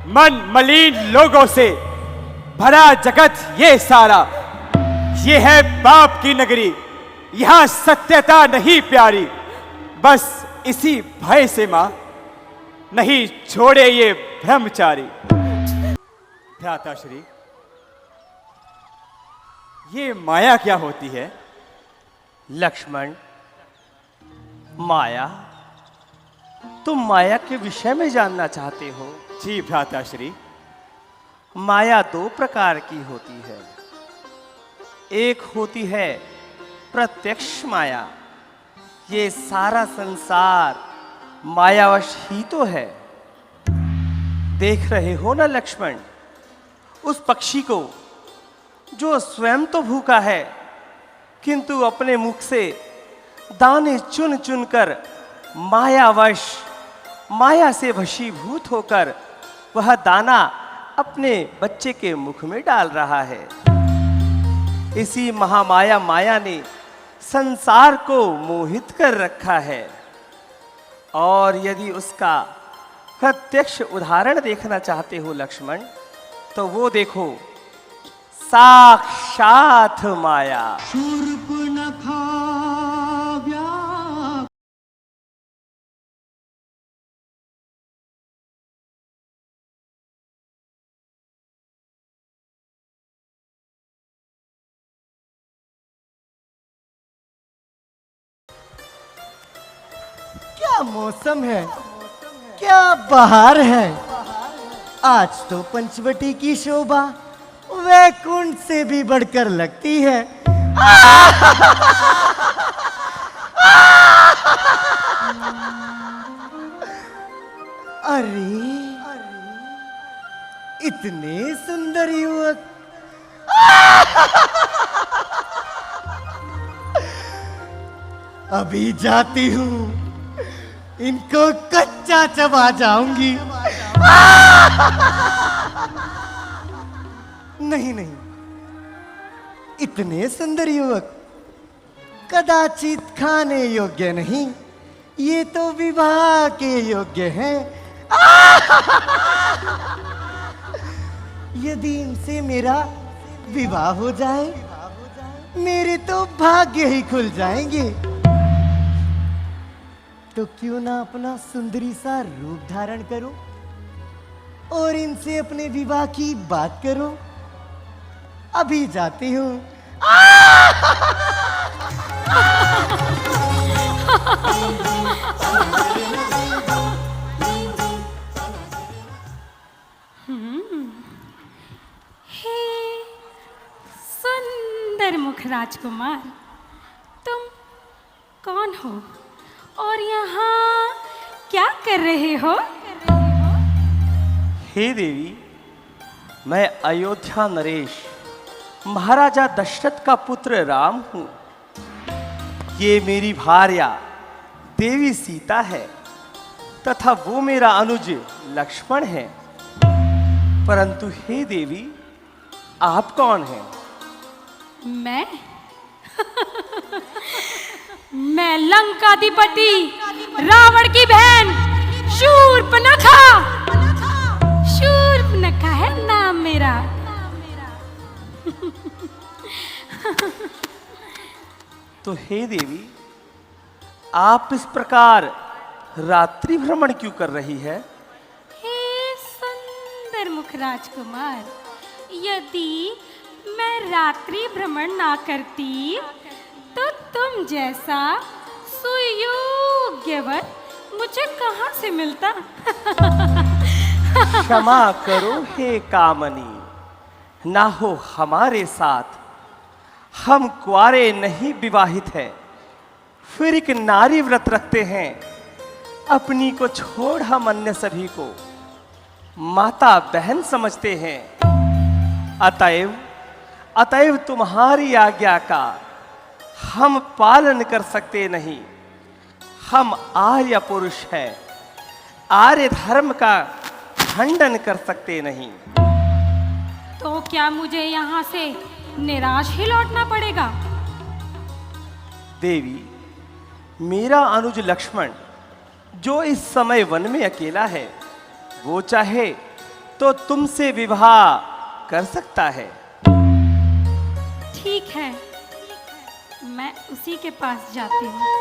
मन मलिन लोगों से भरा जगत ये सारा, ये है पाप की नगरी, यहां सत्यता नहीं प्यारी। बस इसी भय से मां नहीं छोड़े ये ब्रह्मचारी। भ्राताश्री, ये माया क्या होती है? लक्ष्मण, माया? तुम माया के विषय में जानना चाहते हो? जी भ्राताश्री। माया दो प्रकार की होती है। एक होती है प्रत्यक्ष माया, ये सारा संसार मायावश ही तो है। देख रहे हो ना लक्ष्मण, उस पक्षी को जो स्वयं तो भूखा है, किंतु अपने मुख से दाने चुन चुन कर मायावश, माया से वशीभूत होकर वह दाना अपने बच्चे के मुख में डाल रहा है। इसी महामाया माया ने संसार को मोहित कर रखा है। और यदि उसका प्रत्यक्ष उदाहरण देखना चाहते हो लक्ष्मण, तो वो देखो, साक्षात माया। क्या मौसम है, क्या बहार है। आज तो पंचवटी की शोभा वैकुंठ से भी बढ़कर लगती है। अरे इतने सुंदर युवक, अभी जाती हूँ, इनको कच्चा चबा जाऊंगी। नहीं नहीं, इतने सुंदर युवक कदाचित खाने योग्य नहीं, ये तो विवाह के योग्य हैं। यदि इनसे मेरा विवाह हो जाए, मेरे तो भाग्य ही खुल जाएंगे। तो क्यों ना अपना सुंदरी सा रूप धारण करो और इनसे अपने विवाह की बात करो। अभी जाती हूँ। हे सुंदर मुख राजकुमार, तुम कौन हो और यहाँ क्या कर रहे हो? हे देवी, मैं अयोध्या नरेश, महाराजा दशरथ का पुत्र राम हूं। ये मेरी भार्या देवी सीता है तथा वो मेरा अनुज लक्ष्मण है। परंतु हे देवी, आप कौन हैं? मैं मैं लंकाधिपति रावण की बहन शूर्पणखा। शूर्पणखा है नाम मेरा। तो हे देवी, आप इस प्रकार रात्रि भ्रमण क्यों कर रही है? हे सुंदर मुख राजकुमार, यदि मैं रात्रि भ्रमण ना करती तो तुम जैसा सुयोग्य वर मुझे कहां से मिलता? क्षमा करो हे कामनी, ना हो हमारे साथ। हम कुआरे नहीं, विवाहित हैं, फिर एक नारी व्रत रखते हैं। अपनी को छोड़ हम अन्य सभी को माता बहन समझते हैं। अतएव तुम्हारी आज्ञा का हम पालन कर सकते नहीं। हम आर्य पुरुष हैं, आर्य धर्म का खंडन कर सकते नहीं। तो क्या मुझे यहाँ से निराश ही लौटना पड़ेगा? देवी, मेरा अनुज लक्ष्मण जो इस समय वन में अकेला है, वो चाहे तो तुमसे विवाह कर सकता है। ठीक है, मैं उसी के पास जाती हूँ।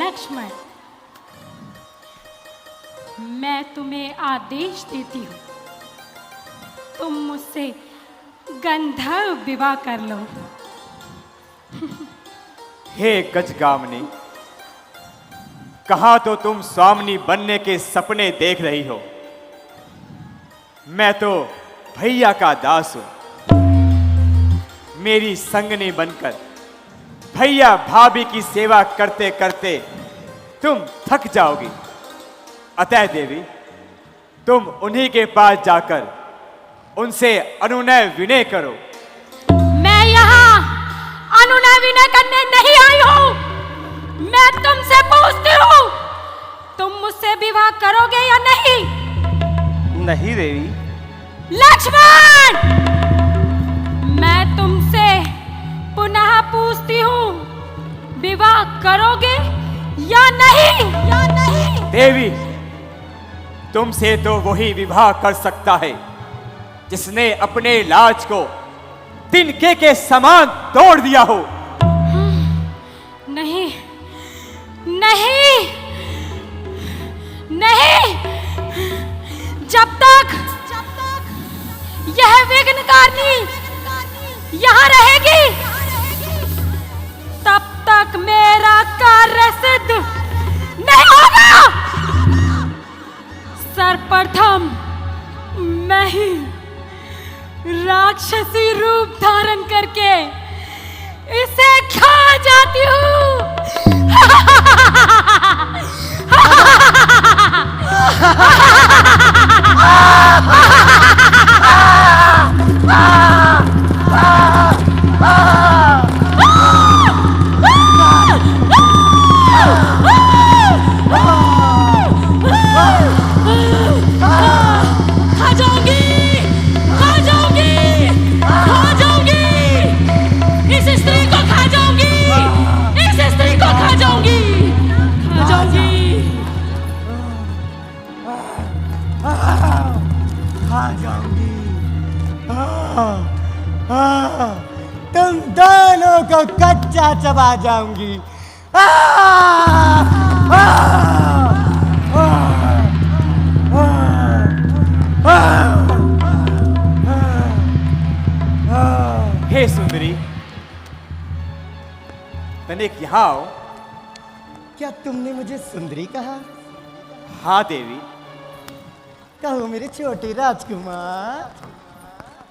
लक्ष्मण, मैं तुम्हें आदेश देती हूँ, तुम मुझसे गंधर्व विवाह कर लो। हे गजगामिनी, कहाँ तो तुम स्वामिनी बनने के सपने देख रही हो। मैं तो भैया का दास हूं। मेरी संगनी बनकर भैया भाभी की सेवा करते करते तुम थक जाओगी। अतः देवी, तुम उन्हीं के पास जाकर उनसे अनुनय विनय करो। मैं यहाँ अनुनय विनय करने नहीं आई हूँ। मैं तुमसे पूछती हूँ, तुम मुझसे विवाह करोगे या नहीं? नहीं देवी। लक्ष्मण, मैं तुमसे पुनः पूछती हूँ, विवाह करोगे या नहीं? या नहीं? देवी, तुमसे तो वही विवाह कर सकता है जिसने अपने लाज को तिनके के समान तोड़ दिया हो। नहीं, नहीं, नहीं, जब तक यह विघ्नकारिणी यहाँ रहेगी, तब तक मेरा कार्य सिद्ध नहीं होगा। सर्वप्रथम मैं ही राक्षसी रूप धारण करके इसे खा जाती हूँ। तुम दोनों को कच्चा चबा जाऊंगी। हे सुंदरी, तनिक यहाँ आओ। क्या तुमने मुझे सुंदरी कहा? हाँ देवी, कहो मेरे छोटे राजकुमार।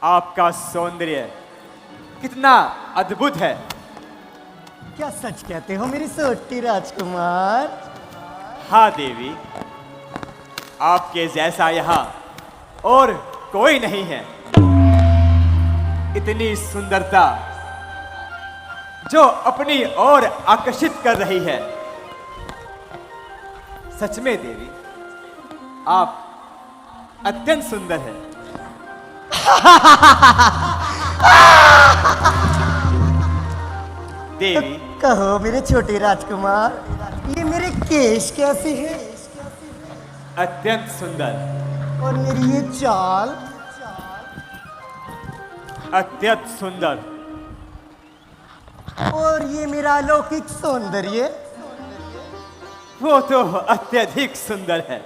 आपका सौंदर्य कितना अद्भुत है। क्या सच कहते हो मेरे छोटे राजकुमार? हाँ देवी, आपके जैसा यहाँ और कोई नहीं है। इतनी सुंदरता जो अपनी ओर आकर्षित कर रही है। सच में देवी, आप अत्यंत सुंदर है। देवी, कहो मेरे छोटे राजकुमार, ये मेरे केश कैसे हैं? अत्यंत सुंदर। और मेरी ये चाल? अत्यंत सुंदर। और ये मेरा अलौकिक सौंदर्य? वो तो अत्यधिक सुंदर है।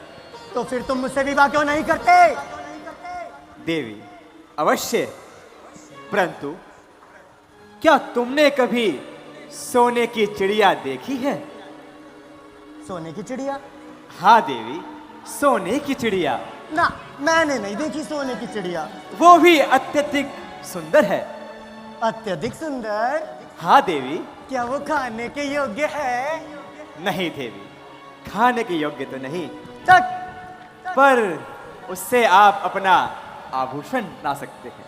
तो फिर तुम मुझसे विवाह क्यों नहीं करते? देवी, अवश्य, परंतु क्या तुमने कभी सोने की चिड़िया देखी है? सोने की चिड़िया? हाँ देवी, सोने की चिड़िया। ना, मैंने नहीं देखी सोने की चिड़िया। वो भी अत्यधिक सुंदर है। अत्यधिक सुंदर? हाँ देवी। क्या वो खाने के योग्य है? नहीं देवी, खाने के योग्य तो नहीं, चट! पर उससे आप अपना आभूषण ला सकते हैं।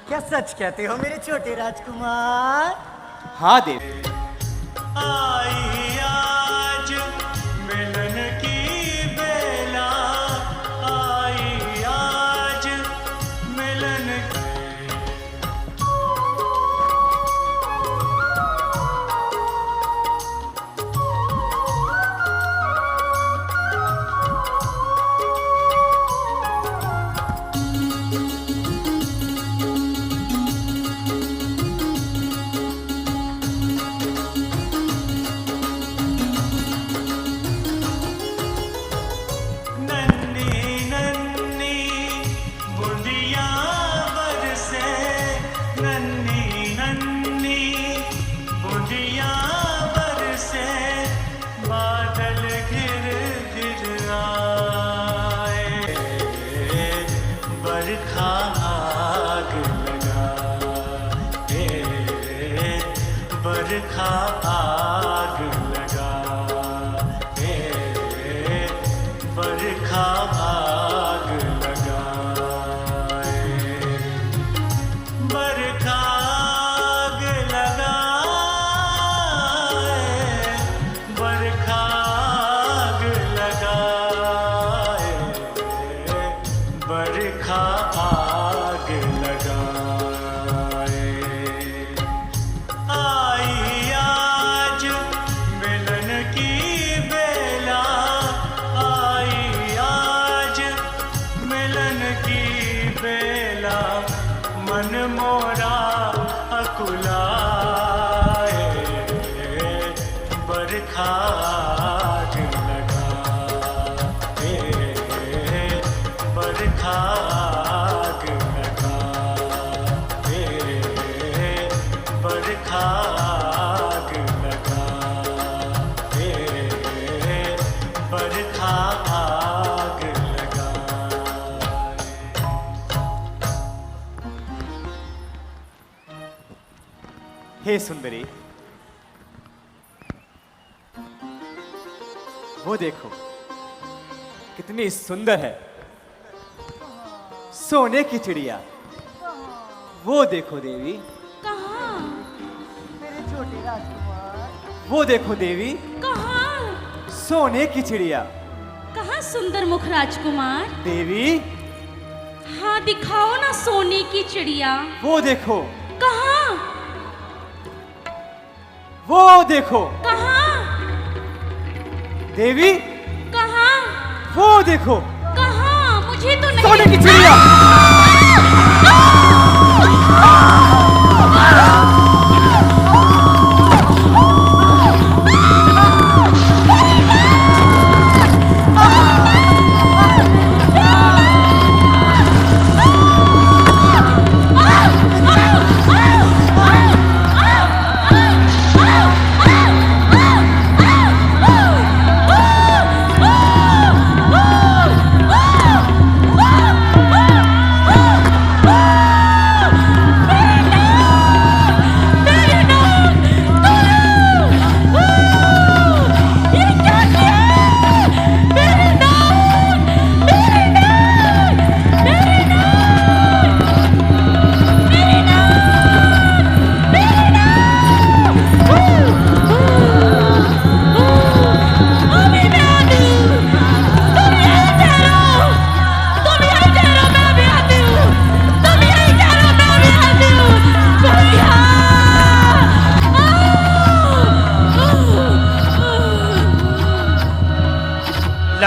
क्या सच कहते हो मेरे छोटे राजकुमार? हाँ देवी। आई आज मिलन की बेला, आई आज मिलन बरखा आग लगा, बरखा आग लगा, बरखा आग लगा, बरखा आग लगा, बरखा आग लगा। आई आज मिलन की बेला, आई आज मिलन की बेला, मन मोरा अकुलाए, बरखा आग लगा, बरखा आग लगा, बरखा आग लगा, बरखा आग लगा। हे सुंदरी, वो देखो कितनी सुंदर है। सोने की चिड़िया। वो देखो देवी, कहाँ? मेरे छोटे राजकुमार। वो देखो देवी, कहाँ? सोने की चिड़िया। कहाँ सुंदर मुख राजकुमार? देवी, हाँ दिखाओ ना सोने की चिड़िया। वो देखो, कहाँ? वो देखो कहाँ? देवी, कहाँ? वो देखो कहाँ? मुझे तो नहीं सोने की चिड़िया।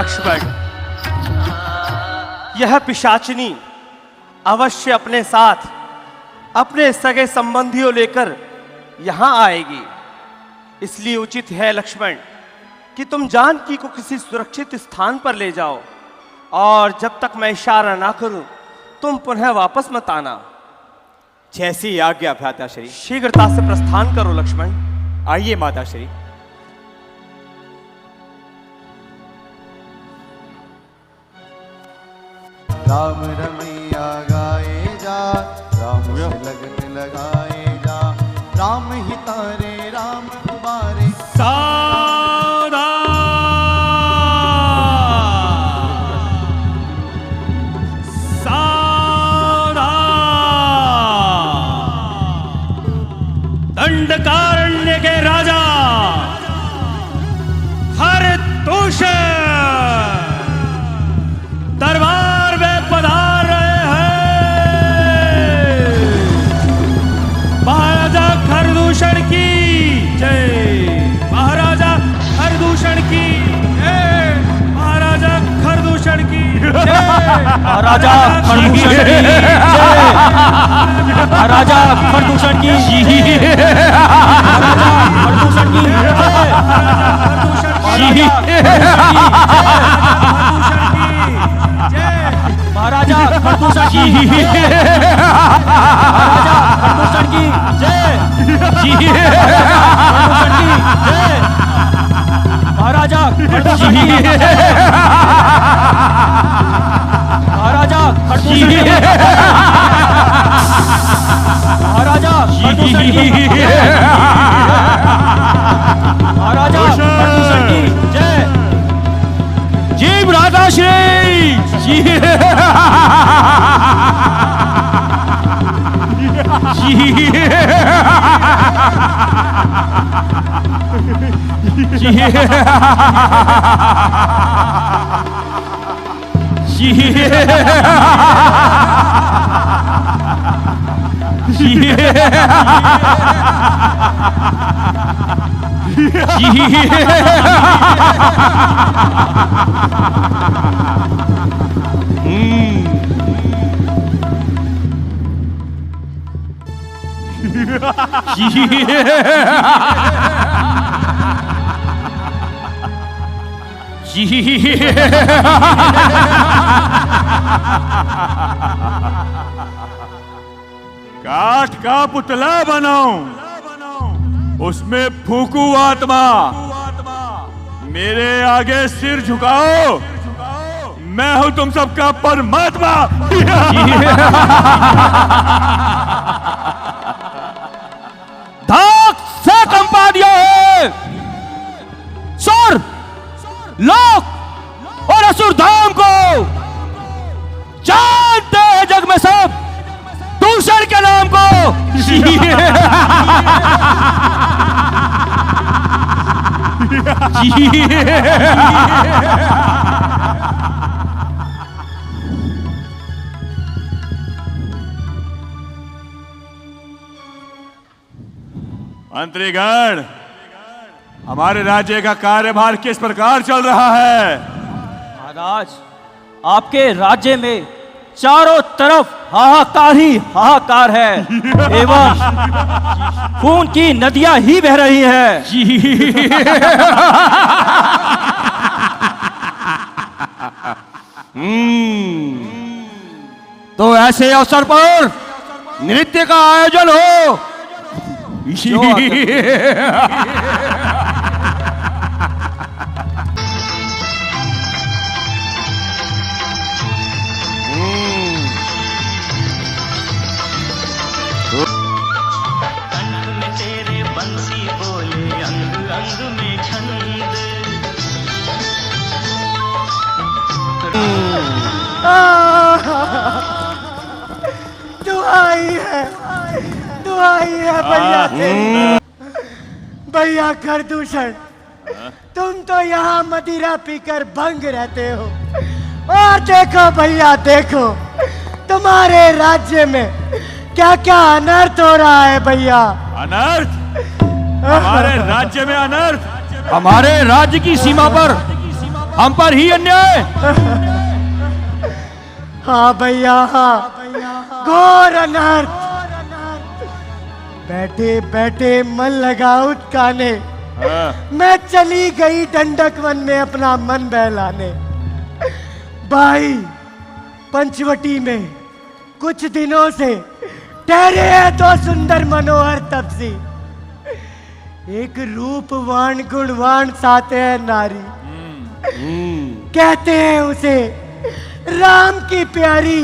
लक्ष्मण, यह पिशाचिनी अवश्य अपने साथ अपने सगे संबंधियों लेकर यहां आएगी। इसलिए उचित है लक्ष्मण कि तुम जानकी को किसी सुरक्षित स्थान पर ले जाओ, और जब तक मैं इशारा ना करूं तुम पुनः वापस मत आना। जैसी आज्ञा भ्राताश्री। शीघ्रता से प्रस्थान करो लक्ष्मण। आइए माताश्री। राम रमैया गाए जा, राम से लगन लगाए जा, राम ही तारे राम उबारे। दंडकारण्य के राजा हरतूषण दरबार में पधार रहे हैं। महाराजा खरदूषण की जय, महाराजा खरदूषण की जय, महाराजा खरदूषण की जय, महाराजा खरदूषण की जय, महाराजा खरदूषण की जय, खरदूषण की महाराजा खरदूषण की जय, महाराजा खरदूषण की जय, महाराजा खरदूषण की जय, महाराजा खरदूषण की जय, महाराजा खरदूषण की जय, जय भ्राताश्री जी, काठ का पुतला बनाऊं, उसमें फूकू आत्मा, मेरे आगे सिर झुकाओ, मैं हूं तुम सबका परमात्मा। धाक से कंपा दिया है सुर, लोक और असुर धाम को, जानते हैं जग में सब दूषण के नाम को। मंत्रीगण, हमारे राज्य का कार्यभार किस प्रकार चल रहा है? महाराज, आपके राज्य में चारों तरफ हाहाकार ही हाहाकार है, एवं खून की नदियां ही बह रही हैं। तो ऐसे अवसर पर नृत्य का आयोजन हो। कंठ में तेरे बंसी बोले, अंग अंग में छंद। दुआई है भैया तेरी। भैया खरदूषण, तुम तो यहाँ मदिरा पीकर भंग रहते हो, और देखो भैया देखो, तुम्हारे राज्य में क्या क्या अनर्थ हो रहा है भैया। अनर्थ? हमारे राज्य में अनर्थ? हमारे राज्य की सीमा पर हम पर ही अन्याय। हाँ भैया हाँ, घोर अनर्थ। बैठे बैठे मन लगा उत्काने, मैं चली गई डंडक वन में अपना मन बहलाने। भाई पंचवटी में कुछ दिनों से ठहरे हैं दो सुंदर मनोहर तपसी, एक रूपवान गुणवान साथ है नारी। कहते हैं उसे राम की प्यारी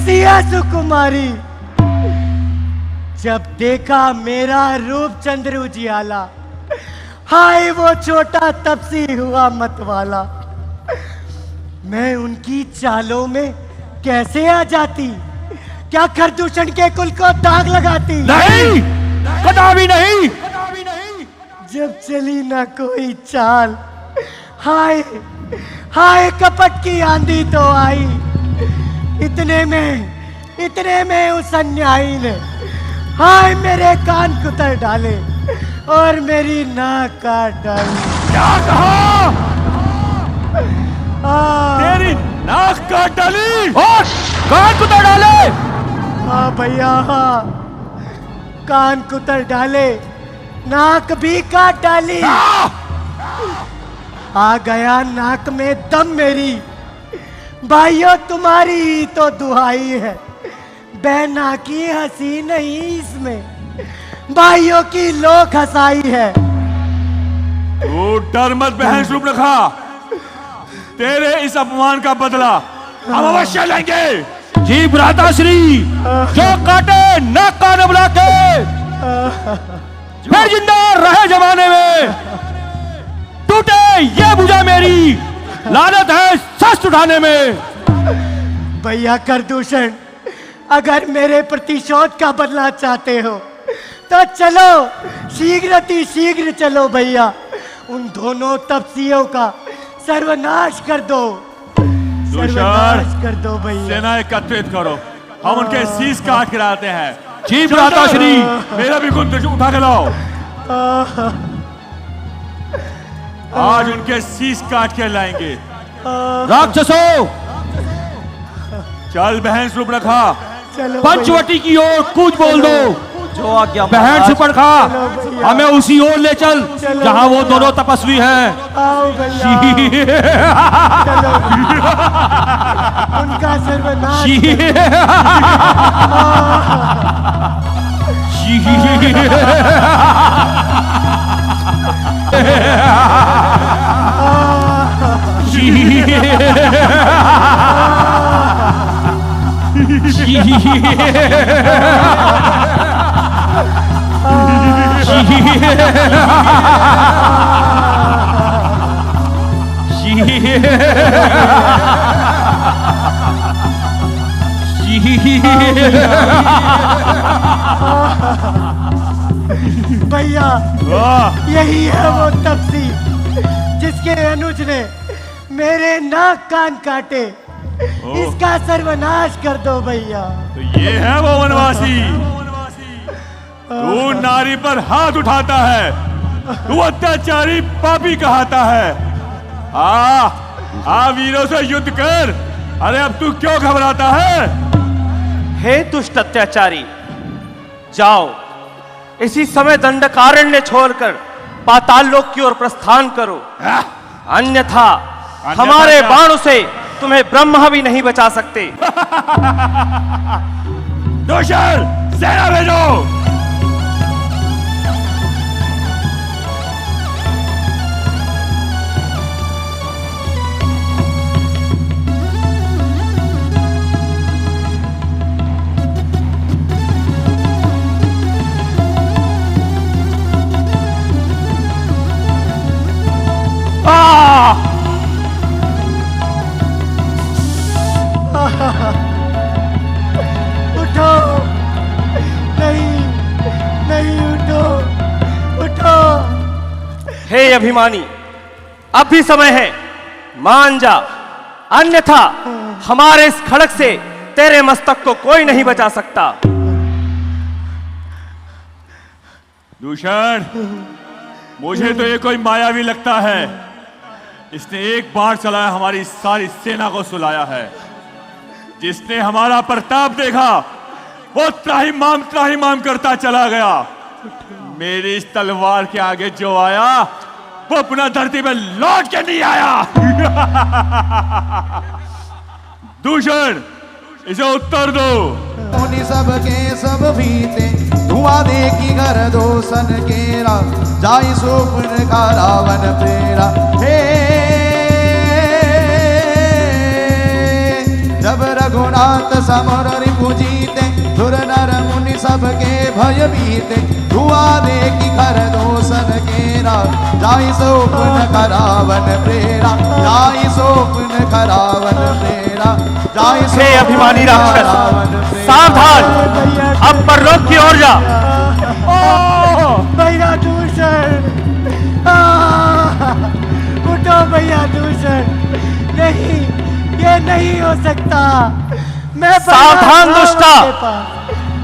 सिया सुकुमारी। जब देखा मेरा रूपचंद्र उजियाला, हाय वो छोटा तपसी हुआ मतवाला। मैं उनकी चालों में कैसे आ जाती, क्या खरदूषण के कुल को दाग लगाती? नहीं, कदापि नहीं। जब चली ना कोई चाल, हाय हाय कपट की आंधी तो आई। इतने में उस अन्यायी ने हाय मेरे कान कुतर डाले और मेरी नाक काट डाली। क्या कहा? तेरी नाक काट डाली और कान कुतर डाले। हाँ भैया हाँ, कान कुतर डाले, नाक भी काट डाली। आ गया नाक में दम मेरी, भाइयों तुम्हारी ही तो दुहाई है। बहना की हंसी नहीं इसमें, भाइयों की लोक हंसाई है। तू डर मत बहन सूर्पनखा, तेरे इस अपमान का बदला हम अवश्य लेंगे। जी भ्राताश्री, जो काटे न कान बुला के, फिर जिंदा रहे जमाने में। टूटे ये भुजा मेरी, लानत है शस्त्र उठाने में। भैया करदूषण, अगर मेरे प्रतिशोध का बदला चाहते हो तो चलो, शीघ्र चलो भैया, उन दोनों तपसियों का सर्वनाश कर दो। सर्वनाश कर दो भैया। सेना एकत्रित करो, हम उनके शीश काट के लाते हैं। जी भ्राताश्री। मेरा भी कुंद उठा के लाओ। आज उनके शीश काट के लाएंगे। राक्षसों, चल बहन सूर्पनखा, चलो पंचवटी की ओर कूच बोल दो। जो आज्ञा बहन सूर्पनखा, हमें उसी ओर ले चल जहां वो दोनों तपस्वी हैं। आओ भैया, चलो उनका सर्वनाश। भैया, यही है वो तपसी जिसके अनुज ने मेरे नाक कान काटे। इसका सर्वनाश कर दो भैया। तो ये है वो वनवासी। तू नारी पर हाथ उठाता है, तू अत्याचारी पापी कहता है। आ वीरों से युद्ध कर। अरे अब तू क्यों घबराता है? हे दुष्ट अत्याचारी, जाओ इसी समय दंडकारण्य छोड़कर पाताल लोक की ओर प्रस्थान करो। अन्यथा हमारे बाणों से तुम्हें ब्रह्मा भी नहीं बचा सकते। दूषण, सेना भेजो। उठो, नहीं उठो। हे अभिमानी, अब भी समय है, मान जा, अन्यथा हमारे इस खड़क से तेरे मस्तक को कोई नहीं बचा सकता। दूषण, मुझे तो ये कोई मायावी लगता है। इसने एक बार चलाया हमारी सारी सेना को सुलाया है। जिसने हमारा प्रताप देखा वो त्राहिमाम करता चला गया। मेरी इस तलवार के आगे जो आया वो अपना धरती में लौट के नहीं आया। दूषण, इसे उत्तर दो। मुनि सब के सब बीते, धुआं देखी घर दोसन केरा, जाई स्वप्न का रावण प्रेरा। हे जब रघुनाथ समर रिपु जीते, धुर नर मुनि सब के भय बीते, धुआं देखी घर दोसन केरा, जाई स्वप्न का रावण प्रेरा, जाई स्वप्न का रावण प्रेरा, जाई हे अभिमानी राक्षस, सावधान, अब परलोक की ओर जा। भैया दूषण, उठो भैया दूषण, नहीं, ये नहीं हो सकता। मैं सावधान दुष्टा,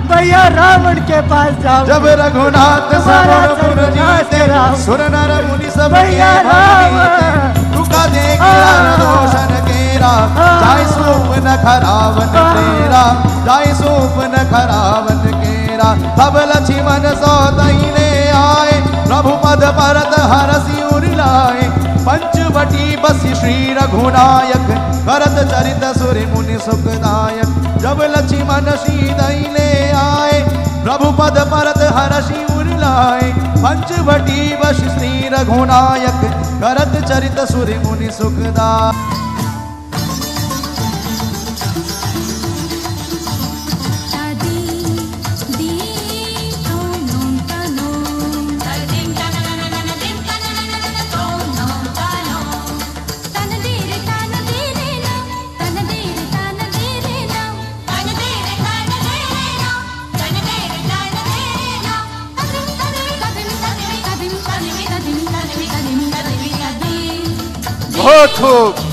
भैया रावण के पास जाऊं। जब रघुनाथ समर जीते, सुर नर मुनि सब भैया रावण, रुका देखी दोषण केरा, जाय स्वप्न खरावन तेरा, जाय स्वप्न खरावन केरा। तब लक्ष्मण सौतैले आए, प्रभु पद परत हरसि उरिलाए, पंचवटी बसि श्री रघुनायक, करत चरित सुर मुनि सुखदायक। जब लक्ष्मण सीतैले आए, प्रभु पद परत हरषि उरिलाए, पंचवटी बसि श्री रघुनायक, करत चरित सुर मुनि सुखदायक। बहुत खूब।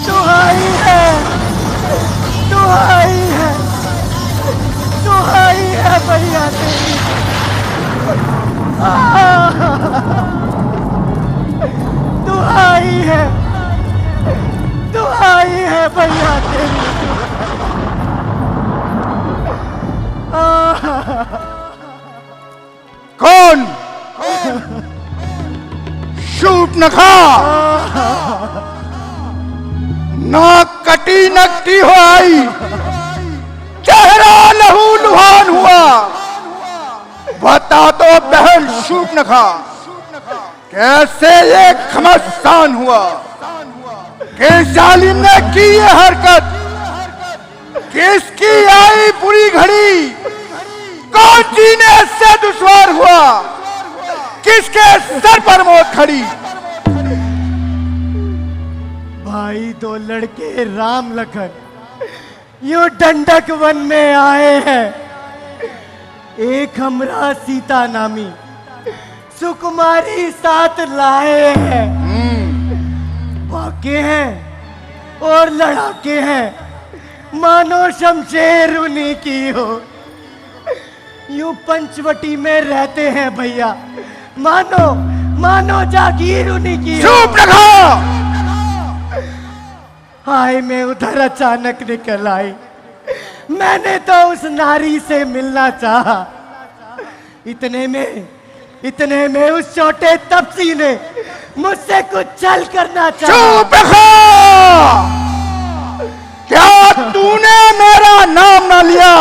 दुहाई है, दुहाई है, दुहाई है भैया तेरी। दुहाई है, दुहाई है भैया तेरी। कौन? शूर्पणखा, नाक कटी नकटी हो आई, चेहरा लहू लुहान हुआ। बता तो बहन शूर्पणखा, कैसे ये घमसान हुआ? किस जालिम ने की ये हरकत? किसकी आई बुरी घड़ी? कौन जीने से दुश्वार हुआ? किसके सर पर मौत खड़ी? भाई दो लड़के राम लखन यो डंडक वन में आए हैं। एक हमरा सीता नामी सुकुमारी साथ लाए हैं। भागे हैं और लड़ाके हैं, मानो शमशेर उन्हीं की हो। यूं पंचवटी में रहते हैं भैया, मानो मानो जागीर उन्हीं की हो। चुप रखो। हाय मैं उधर अचानक निकल आई, मैंने तो उस नारी से मिलना चाहा। इतने में उस छोटे तपसी ने मुझसे कुछ छल करना चाहा। चुप रखो। क्या तूने मेरा नाम ना लिया?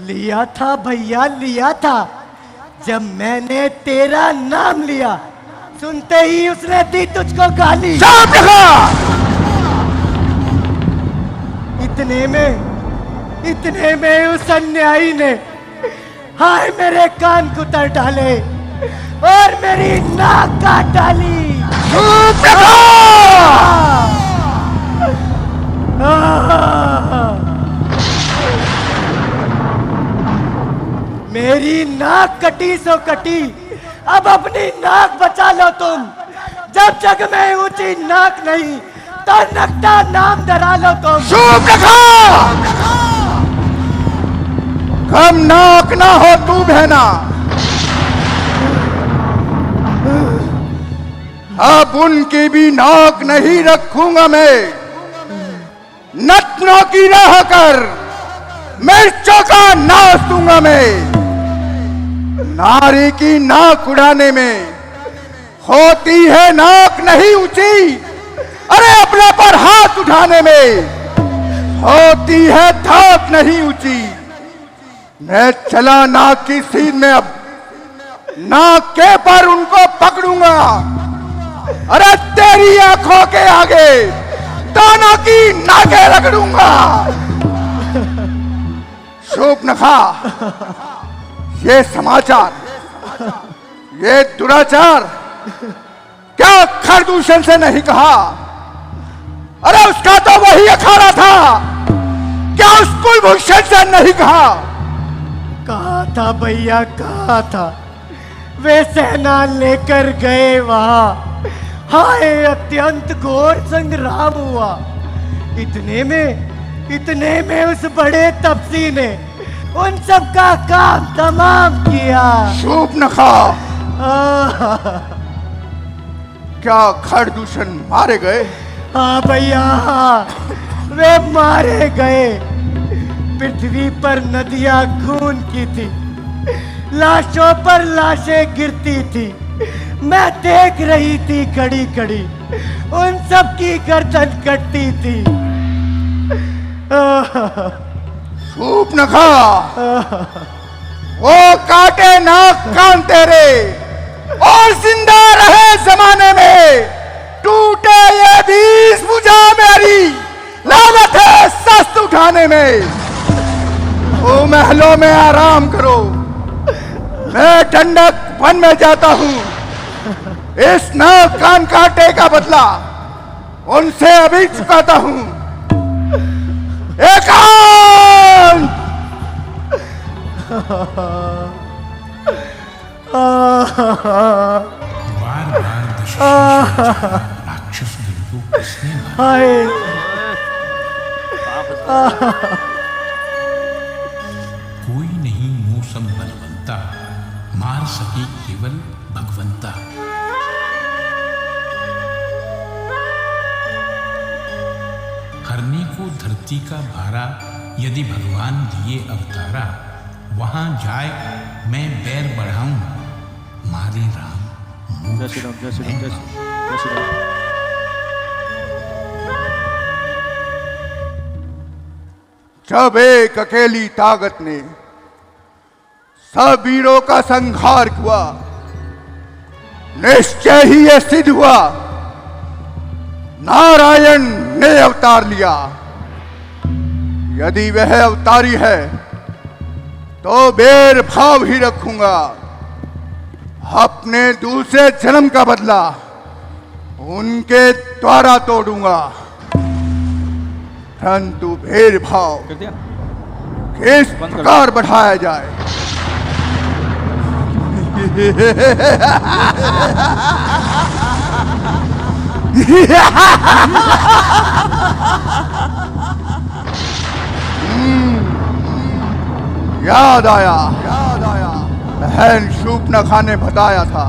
लिया था भैया, लिया था। जब मैंने तेरा नाम लिया, सुनते ही उसने दी तुझको गाली। चुप रखा। इतने में उस अन्यायी ने हाय मेरे कान कुतर डाले और मेरी नाक काट डाली। चुप रखा। मेरी नाक कटी सो कटी, अब अपनी नाक बचा लो तुम। जब जग में ऊंची नाक नहीं तो नकटा नाम डरा लो तुम। चुप रखा। कम नाक ना हो तू बहना। अब उनकी भी नाक नहीं रखूंगा मैं। नतनों की राह कर मिर्चों का नाश दूंगा मैं। नारी की नाक उड़ाने में होती है नाक नहीं ऊंची, अरे अपने पर हाथ उठाने में होती है धाक नहीं ऊंची। मैं चला नाक की सीध में, अब नाक के पर उनको पकड़ूंगा। अरे तेरी आंखों के आगे दोनों की नाकें रगड़ूंगा। शूर्पणखा, ये समाचार, ये दुराचार क्या खरदूषण से नहीं कहा? अरे उसका तो वही अखाड़ा था, क्या उस कुलभूषण से नहीं कहा? कहा था भैया, कहा था। वे सेना लेकर गए वहां, हाय अत्यंत घोर संग्राम हुआ। इतने में उस बड़े तपसी ने उन सब का काम तमाम किया। शूर्पणखा, क्या खरदूषण मारे गए? हाँ भैया, वे मारे गए। पृथ्वी पर नदियां खून की थी, लाशों पर लाशें गिरती थी। मैं देख रही थी खड़ी खड़ी, उन सब की गर्दन कटती थी। शूर्पणखा, वो काटे नाक कान तेरे और जिंदा रहे जमाने में, टूटे ये बीस भुजा मेरी, लागत है सस्त उठाने में। ओ महलों में आराम करो, मैं ठंडक वन में जाता हूँ। इस नाक कान काटे का बदला उनसे अभी चुकाता हूँ। एकांत। बार-बार राक्षस दिल को किसने मारा? कोई नहीं मुंह सब बलवंता, मार सके केवल भगवंता। हरने को धरती का भारा, यदि भगवान दिए अवतारा, वहां जाए मैं बैर बढ़ाऊं, मारे राम। जय श्री राम, जय श्री राम, जय श्री राम। जब एक अकेली ताकत ने सब वीरों का संहार हुआ, निश्चय ही यह सिद्ध हुआ, नारायण ने अवतार लिया। यदि वह अवतारी है तो बेर भाव ही रखूंगा। अपने दूसरे जन्म का बदला उनके द्वारा तोड़ूंगा। परंतु भेदभाव किस प्रकार बढ़ाया जाए? याद आया। बहन शूर्पणखा ने बताया था,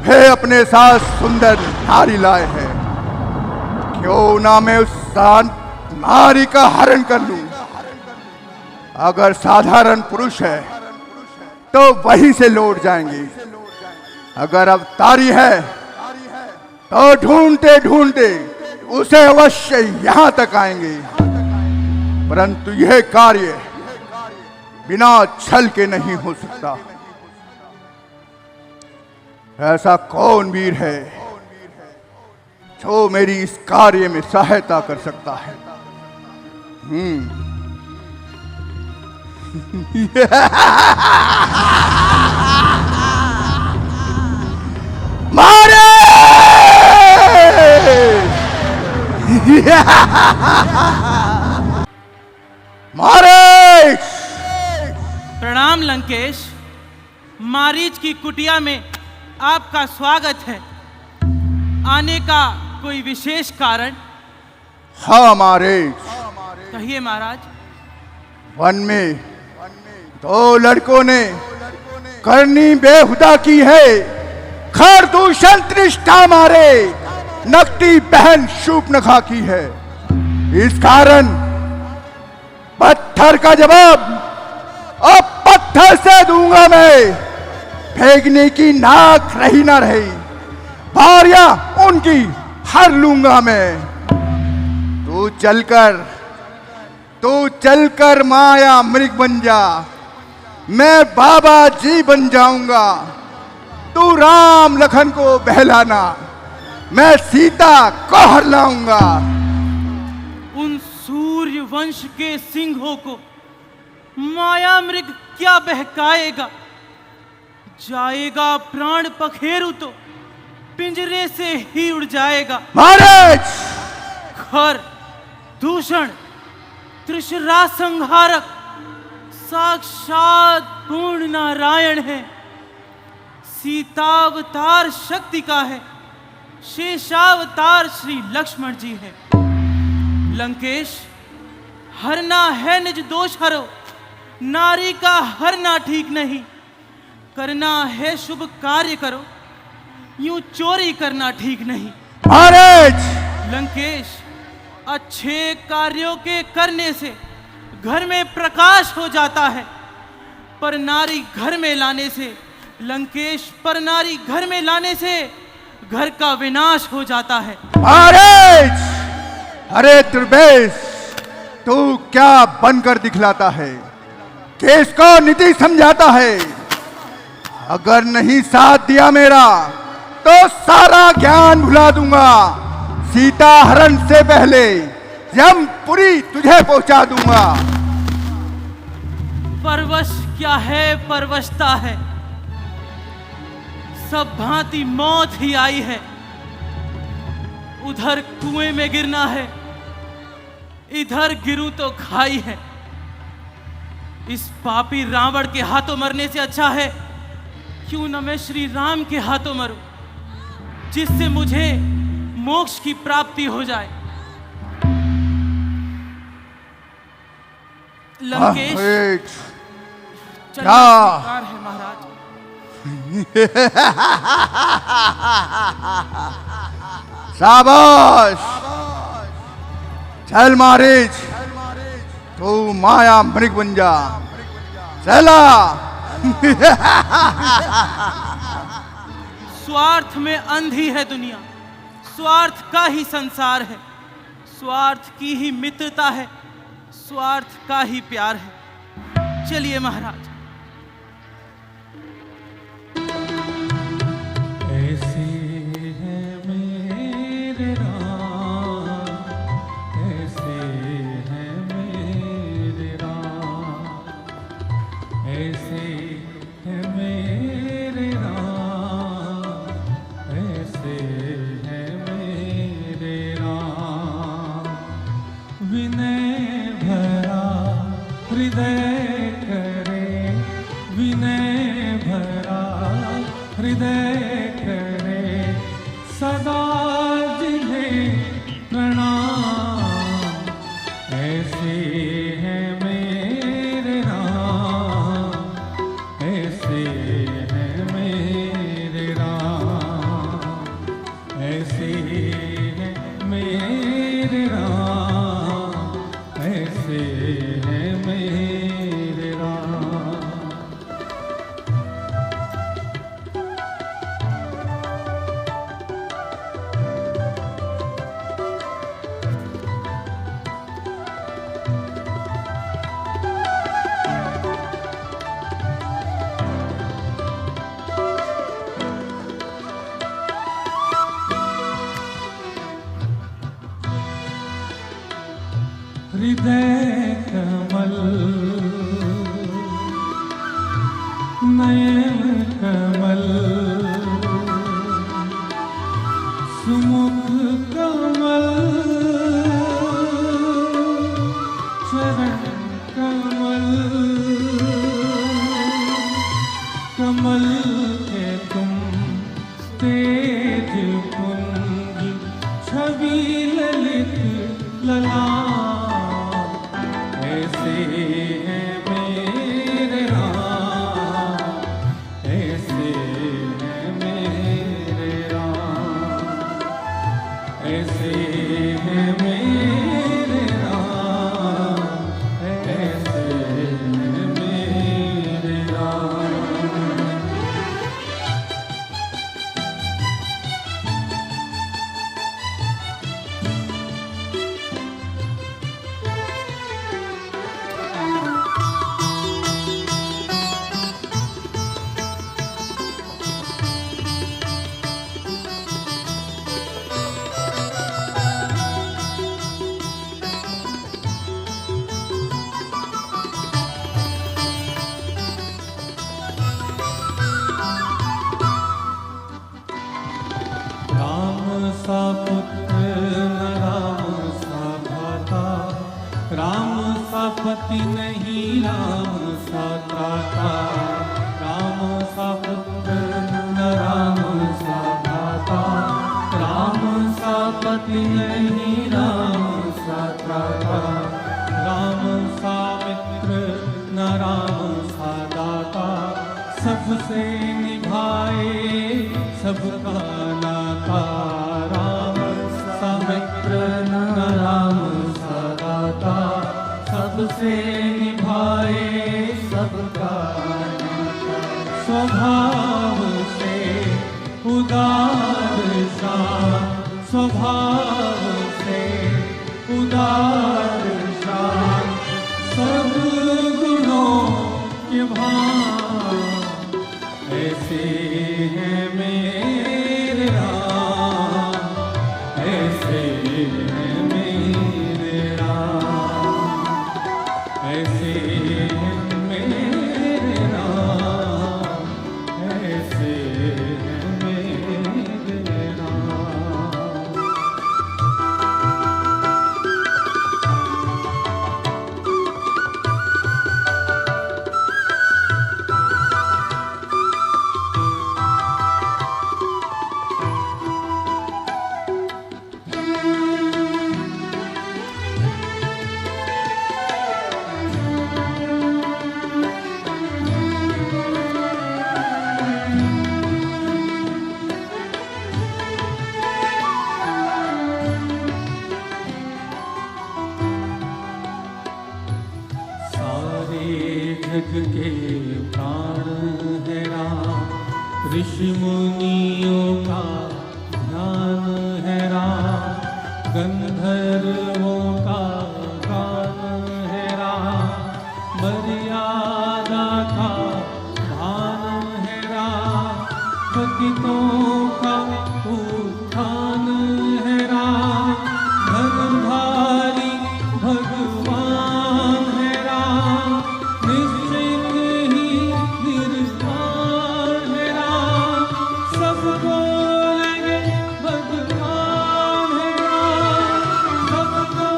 वे अपने साथ सुंदर नारी लाए हैं। क्यों ना मैं उस नारी का हरण कर लूं? अगर साधारण पुरुष है तो वहीं से लौट जाएंगे, अगर अवतारी है तो ढूंढते ढूंढते उसे अवश्य यहां तक आएंगे, परंतु यह कार्य बिना छल के नहीं हो सकता। ऐसा कौन वीर है जो मेरी इस कार्य में सहायता कर सकता है? मारे! मारे! प्रणाम लंकेश। मारीच की कुटिया में आपका स्वागत है। आने का कोई विशेष कारण? हाँ मारे, कहिए महाराज। वन में दो लड़कों ने करनी बेहुदा की है। खरदूषण तृष्णा मारे नकटी बहन शूर्पणखा की है। इस कारण पत्थर का जवाब अब पत्थर से दूंगा मैं। फेंकने की नाक रही ना रही, भारियां उनकी हर लूंगा मैं। तू चलकर माया मृग बन जा, मैं बाबा जी बन जाऊंगा। तू राम लखन को बहलाना, मैं सीता को हर लाऊंगा। उन सूर्य वंश के सिंहों को माया मृग क्या बहकाएगा? जाएगा प्राण पखेरु तो पिंजरे से ही उड़ जाएगा। महाराज! खर दूषण त्रिशरा संहारक साक्षात पूर्ण नारायण है। सीतावतार शक्ति का है, शेषावतार श्री लक्ष्मण जी है। लंकेश, हरना है निज दोष हरो, नारी का हरना ठीक नहीं। करना है शुभ कार्य करो, यूं चोरी करना ठीक नहीं। महाराज! लंकेश, अच्छे कार्यों के करने से घर में प्रकाश हो जाता है, पर नारी घर में लाने से लंकेश, पर नारी घर में लाने से घर का विनाश हो जाता है। महाराज! अरे दुर्वेश, तू क्या बनकर दिखलाता है? किसको नीति समझाता है? अगर नहीं साथ दिया मेरा तो सारा ज्ञान भुला दूंगा। सीता हरण से पहले यमपुरी तुझे पहुंचा दूंगा। परवश क्या है? परवशता है, सब भांति मौत ही आई है। उधर कुएं में गिरना है, इधर गिरूं तो खाई है। इस पापी रावण के हाथों मरने से अच्छा है क्यों न मैं श्री राम के हाथों मरूं, जिससे मुझे मोक्ष की प्राप्ति हो जाए। लंकेश, चलना स्वीकार है महाराज। शाबाश! चल मारीच, तू माया मृग बन जा। चला! स्वार्थ में अंधी है दुनिया, स्वार्थ का ही संसार है, स्वार्थ की ही मित्रता है, स्वार्थ का ही प्यार है। चलिए महाराज। ऐसे है मेरे राम, ऐसे है मेरे राम, ऐसे है मेरे राम, ऐसे है मेरे राम। विनय भरा हृदय करे, विनय भरा हृदय करे, सदा जिन्हें प्रणाम। ऐसे है मेरे राम, ऐसे है मेरे राम, ऐसे है मेरे राम, ऐसे है मेरे राम। के तुम तेज पुंज छवि ललित ललाट, ऐसे हैं मेरे राम, ऐसे हैं मेरे राम, ऐसे हैं मेरे राम, ऐसे हैं मेरे राम। राम सा पुत्र न राम सा भ्राता, राम सा पति नहीं राम सा त्राता, राम सा पुत्र न राम सा भ्राता, राम सा पति नहीं राम सा त्राता, राम सा मित्र न राम सा दाता, सबसे निभाए सबका नाता, राम सा मित्र न राम सा दाता, सबसे निभाए सबका नाता, स्वभाव से उदार शान, स्वभाव से उदार शान, सब गुणों के भान, ऐसे हैं मेरे राम, ऐसे हैं मेरे राम, ऐसे हैं मेरे राम, ऐसे हैं मेरे राम। सारे जग के प्राण है राम, ऋषि मुनियों का ध्यान है राम, गंधर्वों का गान है राम, मर्यादा का भान है राम, पतितों का उत्थान है राम, धनधारी भगवान है राम, निश्चित ही निर्वाण है राम, सबको लगे भगवान है राम, सबको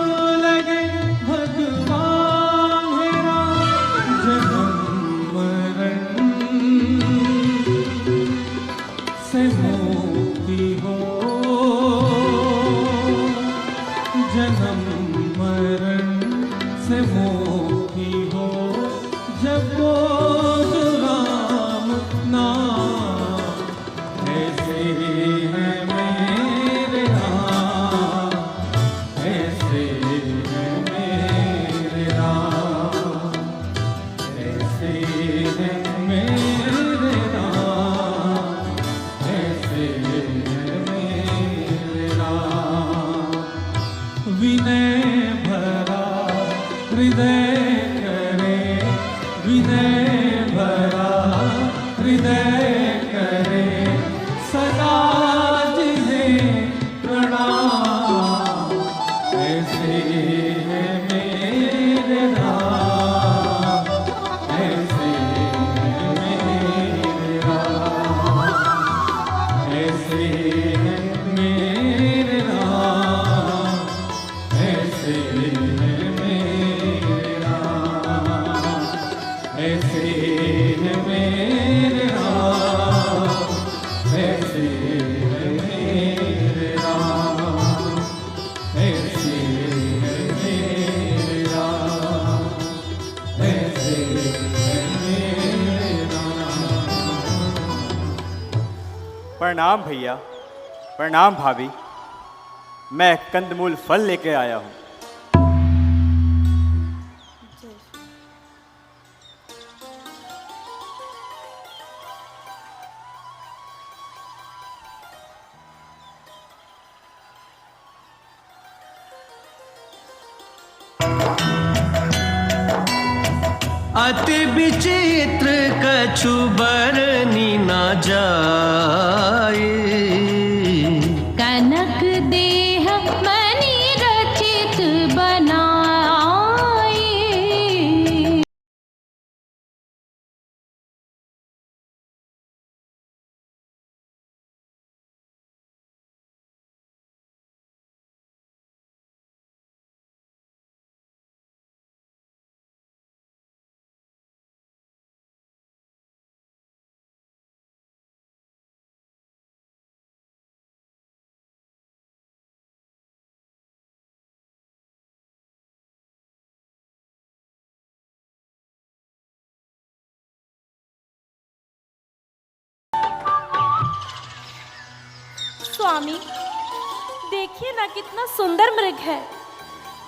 लगे भगवान है राम, जन्म मरण से मुक्ति हो, जन्म मरण से मुक्ति हो, जब बोल राम नाम, ऐसे हैं मेरे राम, ऐसे हैं मेरे राम, ऐसे हैं मेरे राम, ऐसे प्रणाम भैया, प्रणाम भाभी। मैं कंदमूल फल लेके आया हूँ। अति विचित्र कछु बरनी न जाए, कनक देह मणि रचित बनाए। स्वामी, देखिए ना कितना सुंदर मृग है।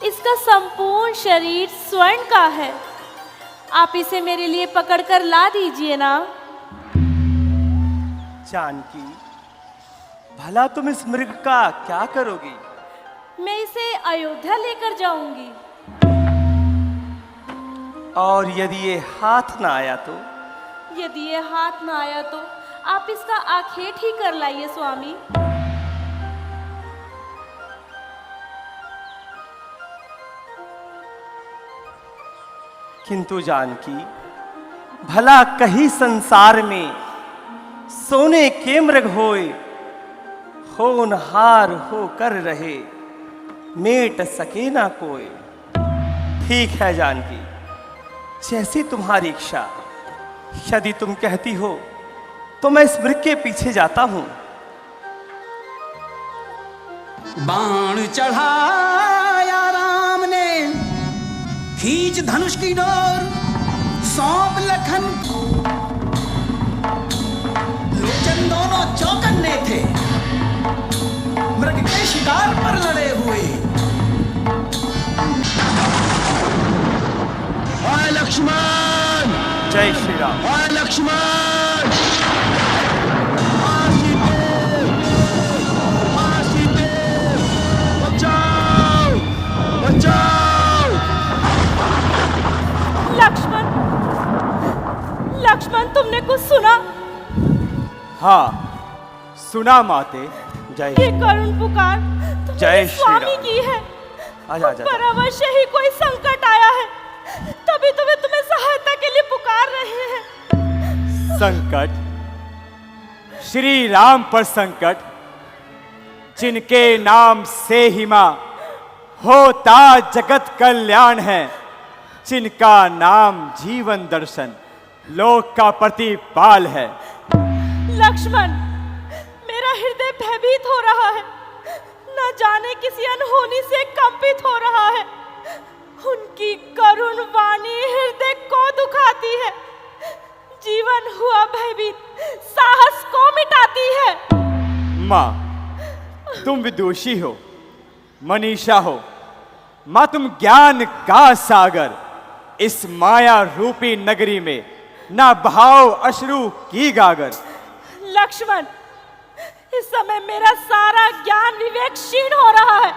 इसका संपूर्ण शरीर स्वर्ण का है। आप इसे मेरे लिए पकड़कर ला दीजिए ना। जानकी, भला तुम इस मृग का क्या करोगी? मैं इसे अयोध्या लेकर जाऊंगी। और यदि ये हाथ ना आया तो? यदि ये हाथ ना आया तो आप इसका आखेट ही कर लाइए स्वामी। किंतु जानकी, भला कहीं संसार में सोने के मृग होए, होनहार होकर रहे, मेट सके ना कोई। ठीक है जानकी, जैसी तुम्हारी इच्छा। यदि तुम कहती हो तो मैं इस मृग के पीछे जाता हूं। बाण चढ़ाया राम ने, खींच धनुष की डोर, सौंप लखन को। लोचन दोनों चौकन्ने थे, मृग के शिकार पर लड़े हुए। हाय लक्ष्मण! जय श्री राम। हाय लक्ष्मण! बचाओ! बचाओ! लक्ष्मण, लक्ष्मण, तुमने कुछ सुना? हाँ, सुना माते। जय ये करुण पुकार जय तुम्हारे श्री स्वामी राम। की है। आजा, आजा, पर अवश्य ही कोई संकट आया है, तभी तो वे तुम्हें सहायता के लिए पुकार रहे हैं। संकट? श्री राम पर संकट, जिनके नाम से ही मां होता जगत कल्याण है, जिनका नाम जीवन दर्शन लोक का प्रतिपाल है। लक्ष्मण, मेरा हृदय भयभीत हो रहा है, न जाने किसी अनहोनी से कंपित हो रहा है। उनकी करुण वाणी हृदय को दुखाती है, जीवन हुआ भयभीत साहस को मिटाती है। मां, तुम विदुषी हो, मनीषा हो। मां, तुम ज्ञान का सागर, इस माया रूपी नगरी में ना बहाओ अश्रु की गागर। लक्ष्मण, इस समय मेरा सारा ज्ञान विवेक क्षीण हो रहा है।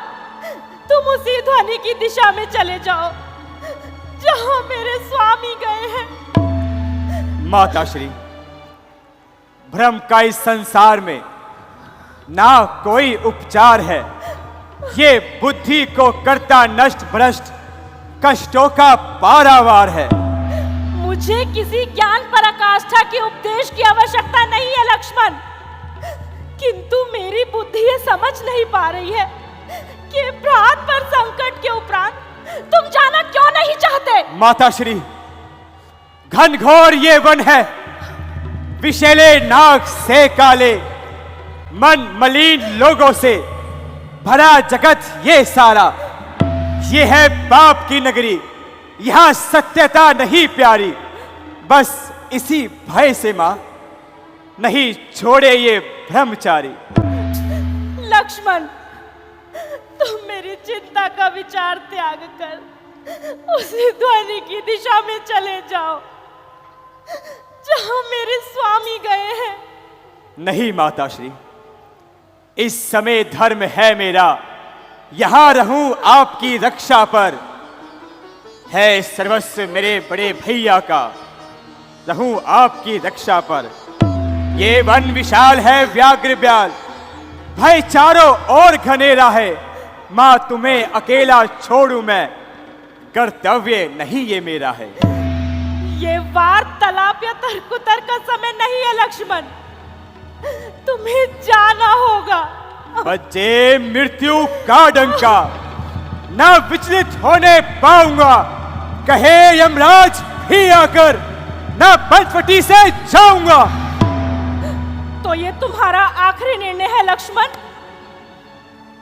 तुम उसी ध्वनि की दिशा में चले जाओ जहां मेरे स्वामी गए हैं। माता श्री, भ्रम का इस संसार में ना कोई उपचार है। ये बुद्धि को करता नष्ट भ्रष्ट, कष्टों का पारावार है। मुझे किसी ज्ञान पराकाष्ठा के उपदेश की आवश्यकता नहीं है लक्ष्मण, किंतु मेरी बुद्धि ये समझ नहीं पा रही है कि प्राण पर संकट के उपरांत तुम जाना क्यों नहीं चाहते। माता श्री, घनघोर ये वन है, विषैले नाग से काले, मन मलिन लोगों से भरा जगत ये सारा। ये है पाप की नगरी, यहां सत्यता नहीं प्यारी। बस इसी भय से मां नहीं छोड़े ये ब्रह्मचारी। लक्ष्मण, तुम मेरी चिंता का विचार त्याग कर उसी ध्वनि की दिशा में चले जाओ जहां मेरे स्वामी गए हैं। नहीं माताश्री, इस समय धर्म है मेरा यहां रहूं आपकी रक्षा पर। है सर्वस्व मेरे बड़े भैया का, रहूं आपकी रक्षा पर। ये वन विशाल है व्याघ्र ब्याल, भय चारों ओर घनेरा है। मां तुम्हें अकेला छोड़ूं मैं, कर्तव्य नहीं ये मेरा है। ये वार्तालाप या तर्क का समय नहीं है लक्ष्मण, तुम्हें जाना होगा। बच्चे, मृत्यु का डंका न विचलित होने पाऊंगा। कहे यमराज भी आकर, न पंचवटी से जाऊंगा। तो ये तुम्हारा आखिरी निर्णय है लक्ष्मण?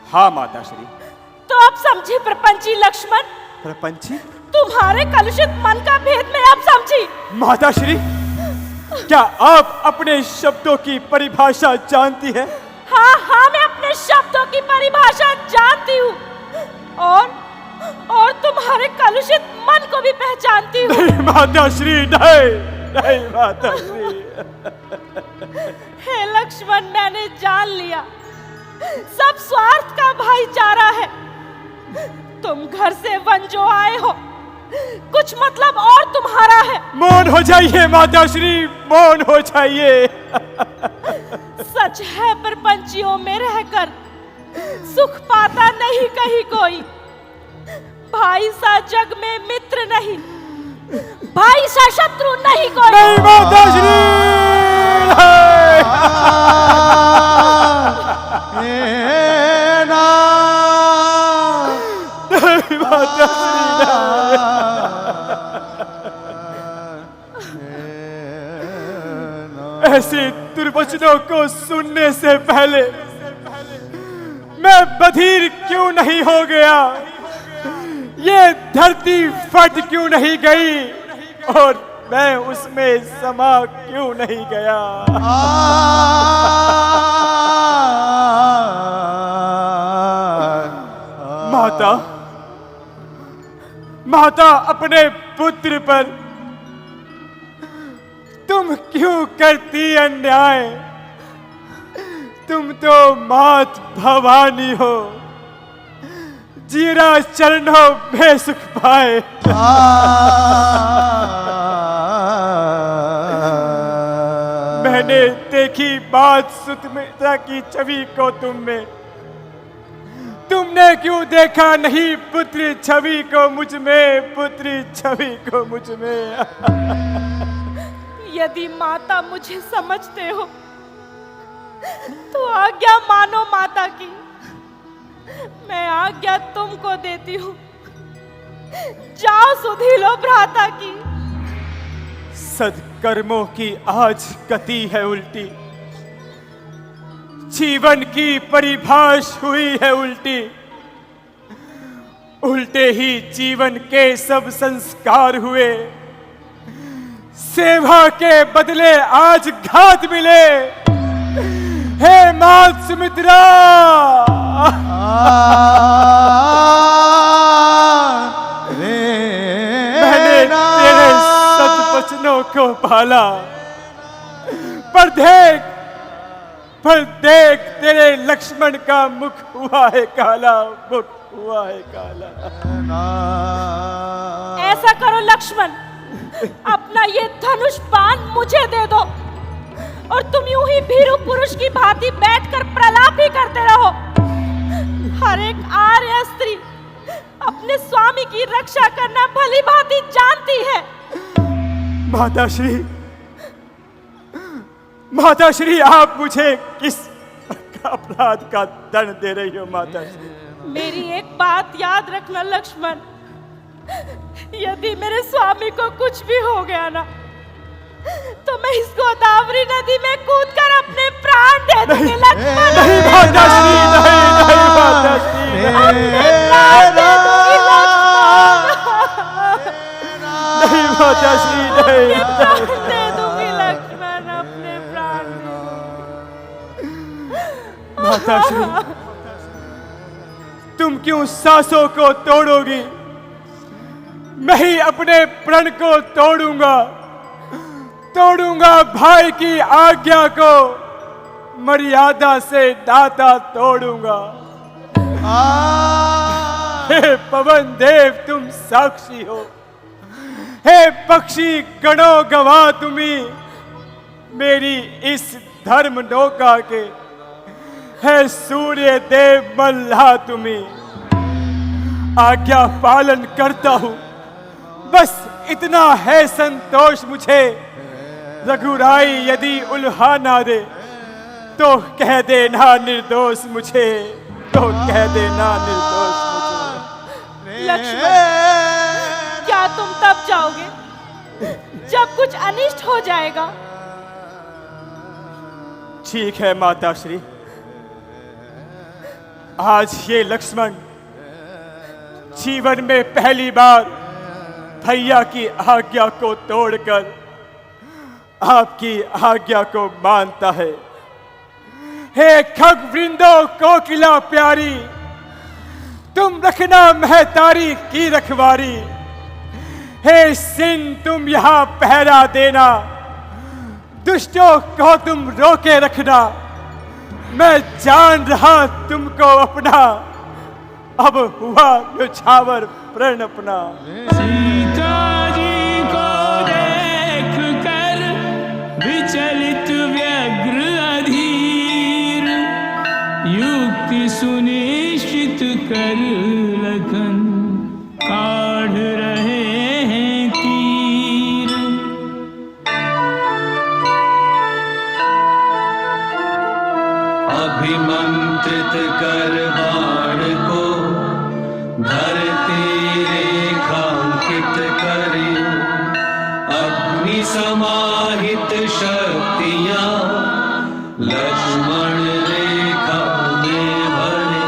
हाँ माताश्री। तो अब समझी प्रपंची लक्ष्मण? प्रपंची? तुम्हारे कलुषित मन का भेद मैं अब समझी। माताश्री, क्या आप अपने शब्दों की परिभाषा जानती हैं? हाँ, मैं अपने शब्दों की परिभाषा जानती हूँ और तुम्हारे कलुषित मन को भी पहचानती हूँ। नहीं माताश्री, नहीं माताश्री। हे लक्ष्मण, मैंने जान लिया सब स्वार्थ का भाईचारा है। तुम घर से वन जो आए हो, कुछ मतलब और तुम्हारा है। मौन हो जाइए माताश्री, मौन हो जाइए। सच है, प्रपंचियों में रहकर सुख पाता नहीं कहीं कोई। भाई सा जग में मित्र नहीं, भाई सा शत्रु नहीं कोई। नहीं माताश्री, नहीं माताश्री। ऐसे दुर्वचनों को सुनने से पहले मैं बधिर क्यों नहीं हो गया? ये धरती फट क्यों नहीं गई और मैं उसमें समा क्यों नहीं गया? माता, माता, अपने पुत्र पर तुम क्यों करती अन्याय? तुम तो मात भवानी हो, जीरा चरणों में सुख पाए। मैंने देखी बात सुतमित्रा की छवि को तुम में, तुमने क्यों देखा नहीं पुत्री छवि को मुझ में, पुत्री छवि को मुझ में। यदि माता मुझे समझते हो तो आज्ञा मानो माता की। मैं आज्ञा तुमको देती हूँ, जाओ सुधी लो भ्राता की। सत्कर्मों की आज गति है उल्टी, जीवन की परिभाष हुई है उल्टी। उल्टे ही जीवन के सब संस्कार हुए, सेवा के बदले आज घात मिले। हे मात सुमित्रा, मैंने तेरे सद्वचनों को पाला, पर देख तेरे लक्ष्मण का मुख हुआ है काला, मुख हुआ है काला। ऐसा करो लक्ष्मण, अपना ये धनुष बाण मुझे दे दो और तुम यूं ही भीरू पुरुष की भांति बैठकर प्रलाप ही करते रहो। हर एक आर्य स्त्री अपने स्वामी की रक्षा करना भली भांति जानती है। माताश्री, माताश्री, आप मुझे किस अपराध का दंड दे रही हो माताश्री? मेरी एक बात याद रखना लक्ष्मण, यदि मेरे स्वामी को कुछ भी हो गया ना, तो मैं इस गोदावरी नदी में कूदकर अपने प्राण दे दूंगी लक्ष्मण। नहीं माताश्री, नहीं माताश्री, अपने प्राण दे दूंगी लक्ष्मण। नहीं माताश्री, नहीं प्राण दे दूंगी लक्ष्मण, अपने प्राण दे माताश्री, तुम क्यों सांसों को तोड़ोगी? मैं ही अपने प्रण को तोड़ूंगा भाई की आज्ञा को, मर्यादा से नाता तोड़ूंगा। हे पवन देव तुम साक्षी हो, हे पक्षी गणों गवाह तुम्ही, मेरी इस धर्म नौका के, हे सूर्य देव मल्लाह तुम्ही। आज्ञा पालन करता हूं, बस इतना है संतोष मुझे। रघुराई यदि उल्हा ना दे तो कह देना निर्दोष मुझे, तो कह देना निर्दोष मुझे। लक्ष्मण, क्या तुम तब जाओगे जब कुछ अनिष्ट हो जाएगा? ठीक है माताश्री, आज ये लक्ष्मण जीवन में पहली बार भैया की आज्ञा को तोड़कर आपकी आज्ञा को मानता है। हे खग वृंदो कोकिला प्यारी, तुम रखना महतारी की रखवारी। हे सिंह तुम यहां पहरा देना, दुष्टों को तुम रोके रखना। मैं जान रहा तुमको अपना, अब हुआ न्यौछावर प्रण अपना। सीता जी को देख कर विचलित व्यग्र अधीर, युक्ति सुनिश्चित कर लखन काढ़ रहे हैं तीर। अभिमंत्रित कर बाण को धरती रेखांकित करे, अग्नि समाहित शक्तियां लक्ष्मण रेखा में भरे।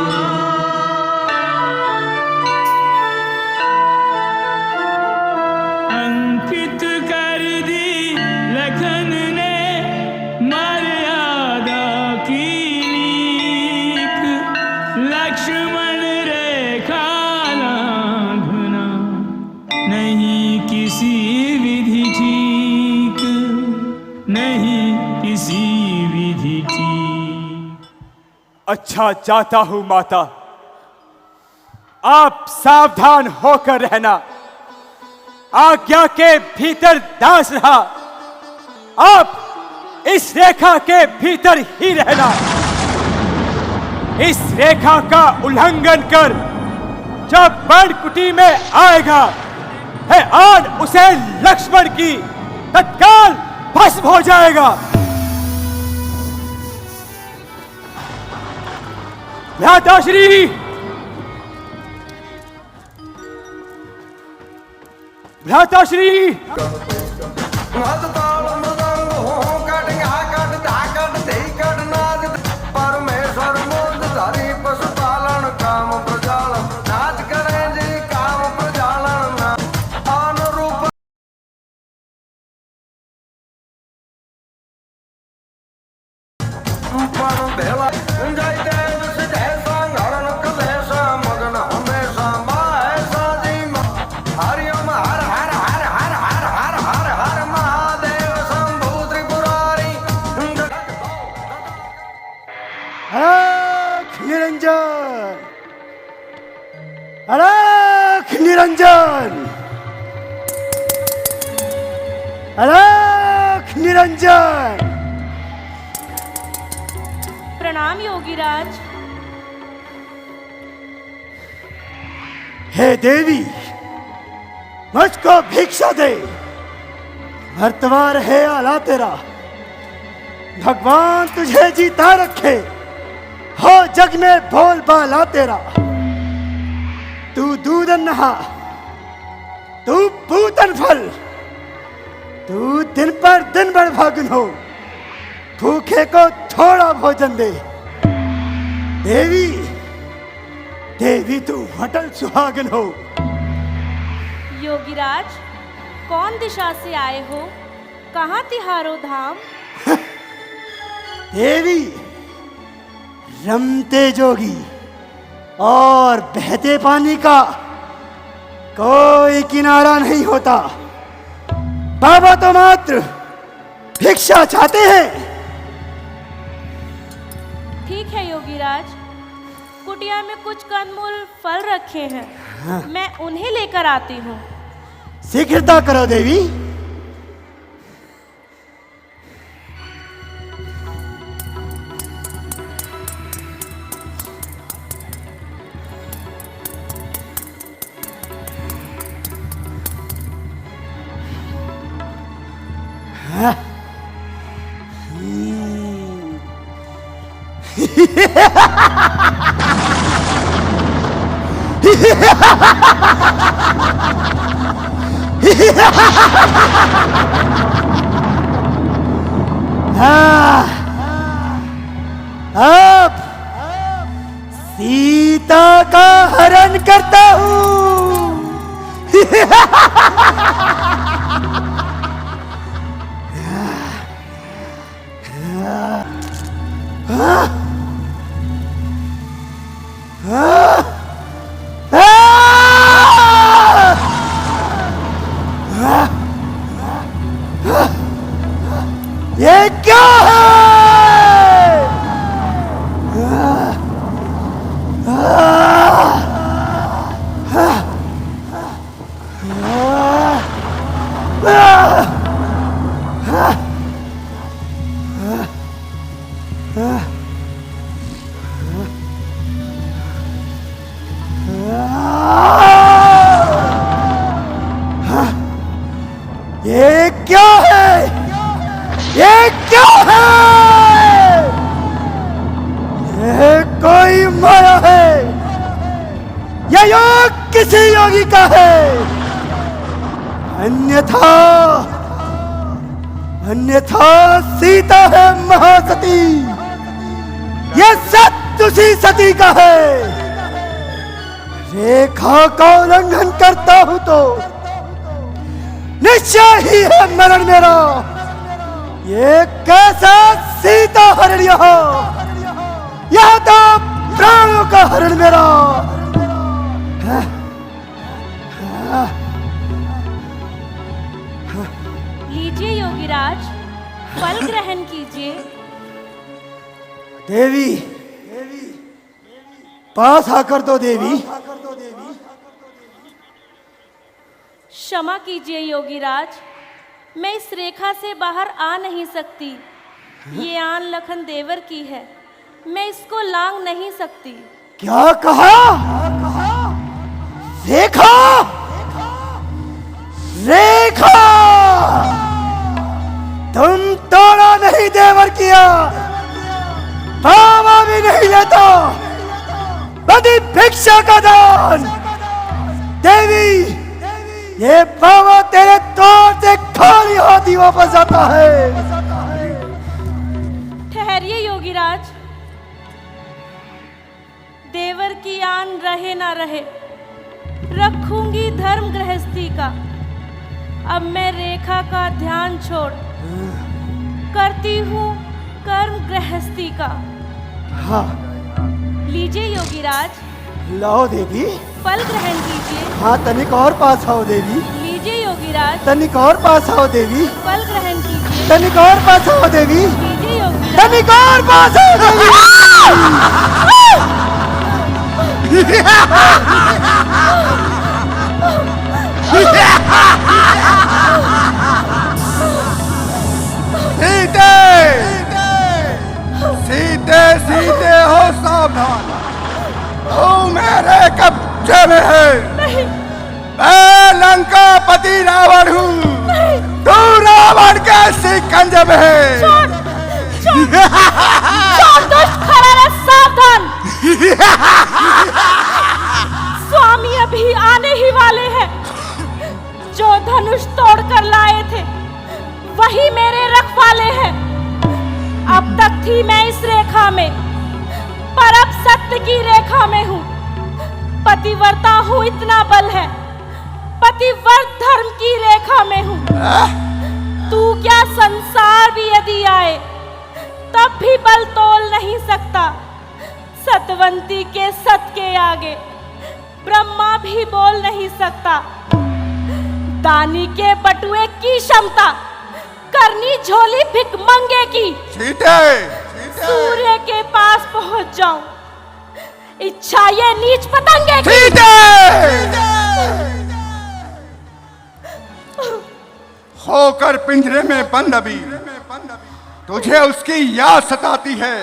अंकित कर दी लखन ने मर्यादा की लीक, लक्ष्मण रेखा लांघना नहीं किसी विधि ठीक, नहीं किसी विधि ठीक। अच्छा जाता हूं माता, आप सावधान होकर रहना। आज्ञा के भीतर दास रहा, आप इस रेखा के भीतर ही रहना। इस रेखा का उल्लंघन कर जब बड़कुटी में आएगा, है आन उसे लक्ष्मण की तत्काल भस्म हो जाएगा। भ्राताश्री, भ्राताश्री, अलख निरंजन, अलख निरंजन। प्रणाम योगीराज। हे देवी, मुझको भिक्षा दे, मर्तबार है आला तेरा। भगवान तुझे जीता रखे, हो जग में बोल बाला तेरा। तू दूधन नहा, तू पूतन फल, तू दिन पर दिन बड़भागन हो। भूखे को थोड़ा भोजन दे। देवी, देवी तू अटल सुहागन हो। योगीराज, कौन दिशा से आए हो? कहाँ तिहारो धाम? देवी, रमते जोगी और बहते पानी का कोई किनारा नहीं होता। बाबा तो मात्र भिक्षा चाहते हैं। ठीक है योगीराज, कुटिया में कुछ कंदमूल फल रखे हैं, मैं उन्हें लेकर आती हूँ। शीघ्रता करो देवी। अब सीता का हरण करता हूँ। ये क्या है? ये क्या है? ये क्या है? ये कोई माया है, ये योग किसी योगी का है। अन्यथा सीता है महासती, ये सत्य उसी सती का है। रेखा का उल्लंघन करता हूं तो निश्चय ही है मरण मेरा। ये कैसा सीता हरण यह तो प्राणों का हरण मेरा। लीजिए योगीराज, फल ग्रहण कीजिए। देवी, पास आकर तो देवी। क्षमा कीजिए योगीराज, मैं इस रेखा से बाहर आ नहीं सकती। ये आन लखन देवर की है, मैं इसको लांग नहीं सकती। क्या कहा? रेखा, रेखा, तुम तोड़ा नहीं देवर किया, बाबा भी नहीं लेता, बदी भिक्षा का दान। देवी, ये बाबा तेरे तौर से खाली हाथी वापस आता है। ठहरिए योगीराज, देवर की आन रहे ना रहे, रखूंगी धर्म गृहस्थी का। अब मैं रेखा का ध्यान छोड़ करती हूँ कर्म गृहस्थी का। हाँ, लीजिए योगीराज, लाओ देवी, फल ग्रहण कीजिए। हाँ, तनिक और पास आओ देवी। लीजिए योगीराज, तनिक और पास आओ देवी। फल ग्रहण कीजिए। तनिक और पास आओ देवी। लीजिए योगीराज, तनिक और पास आओ देवी। सीते सीते हो सावधान, तू मेरे कब्जे में है। मैं लंका पति रावण हूँ, तू रावण के शिकंजे में है। सावधान, स्वामी अभी आने ही वाले हैं। जो धनुष तोड़कर लाए थे वही मेरे रखवाले हैं। अब तक थी मैं इस रेखा में, पर अब सत्य की रेखा में हूँ। पतिव्रता हूँ, इतना बल है, पतिव्रत धर्म की रेखा में हूँ। तू क्या संसार भी यदि आए तब भी बल तोल नहीं सकता। सतवंती के सत के आगे ब्रह्मा भी बोल नहीं सकता। दानी के बटुए की क्षमता करनी झोली भिखमंगे की। सूर्य के पास पहुंच जाऊं, इच्छा ये नीच पतंगे की। होकर पिंजरे में बंद अभी तुझे उसकी याद सताती है।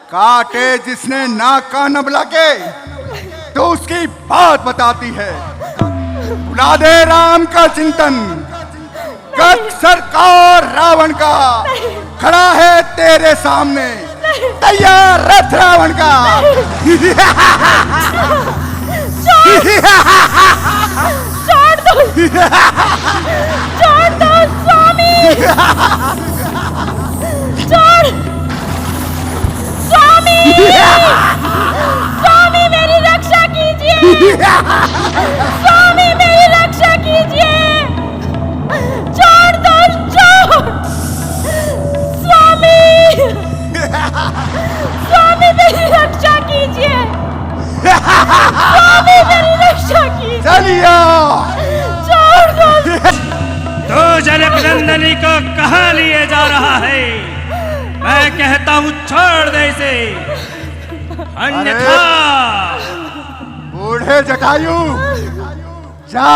काटे जिसने नाक का नब लगे तो उसकी बात बताती है। बुला दे राम का चिंतन, कर सरकार रावण का खड़ा है तेरे सामने, तैयार रथ रावण का। छोड़ दो, छोड़ दो स्वामी, छोड़ स्वामी, स्वामी मेरी रक्षा कीजिए, स्वामी मेरी रक्षा कीजिए, छोड़ दो, छोड़ स्वामी, स्वामी मेरी रक्षा कीजिए, स्वामी मेरी रक्षा कीजिए, चलिए छोड़ दो। तो जनक नंदनी को कहाँ लिए जा रहा है? मैं कहता हूँ छोड़ दे इसे, अन्यथा। बूढ़े जटायु जा,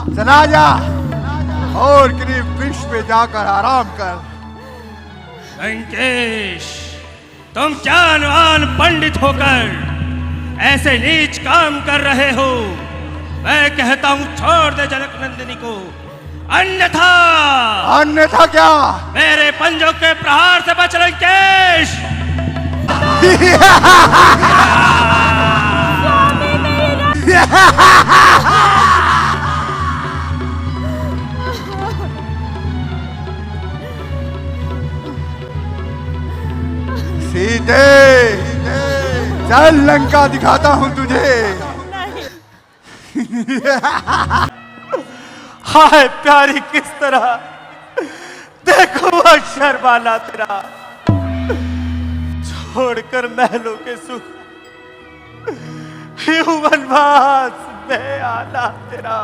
चला जा और किसी वृक्ष पे जाकर आराम कर। लंकेश, तुम ज्ञानवान पंडित होकर ऐसे नीच काम कर रहे हो। मैं कहता हूँ छोड़ दे जनक नंदिनी को, अन्यथा। अन्यथा क्या? मेरे पंजों के प्रहार से बच लंकेश। सीते, चल लंका दिखाता हूं तुझे। हाय प्यारी किस तरह देखो अक्षर वाला तेरा, छोड़कर महलों के सुख यूं वनवास में आना तेरा,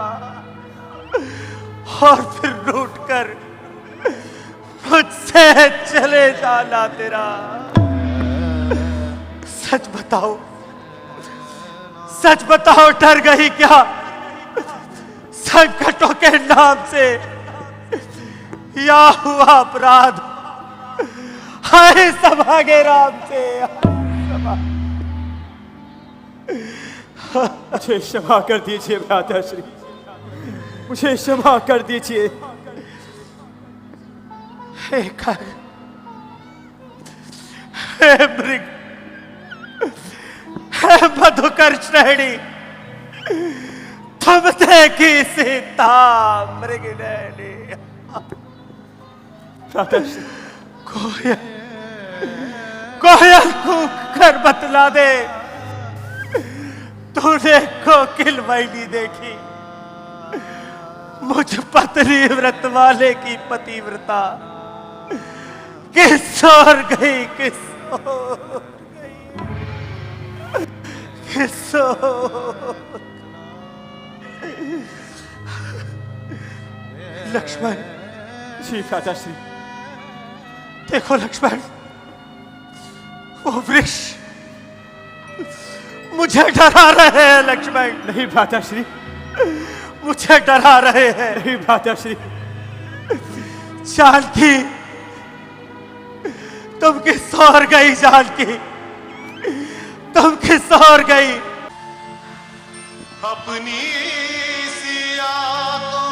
और फिर रूठ कर मुझसे चले जाना तेरा। सच बताओ, सच बताओ, डर गई क्या संकटों के नाम से या हुआ अपराध? हाय सभागे राम से, मुझे क्षमा कर दीजिए भ्राताश्री, मुझे क्षमा कर दीजिए। हे खर, हे मृग, हे मधुकर श्रेणी, तुम देखी सीता मृग नैनी। कोयल, कोयल कूक कर बतला दे, तूने कोकिल मैली देखी मुझ पत्नी व्रत वाले की पतिव्रता किस ओर गई, किस ओर गई, किस ओर? लक्ष्मण जी भ्राताश्री। देखो लक्ष्मण, वो वृक्ष मुझे डरा रहे हैं। लक्ष्मण नहीं भ्राताश्री, मुझे डरा रहे हैं। नहीं भ्राताश्री। जानकी, तुम किस ओर गई? जानकी, तुम किस ओर गई? अपनी सिया को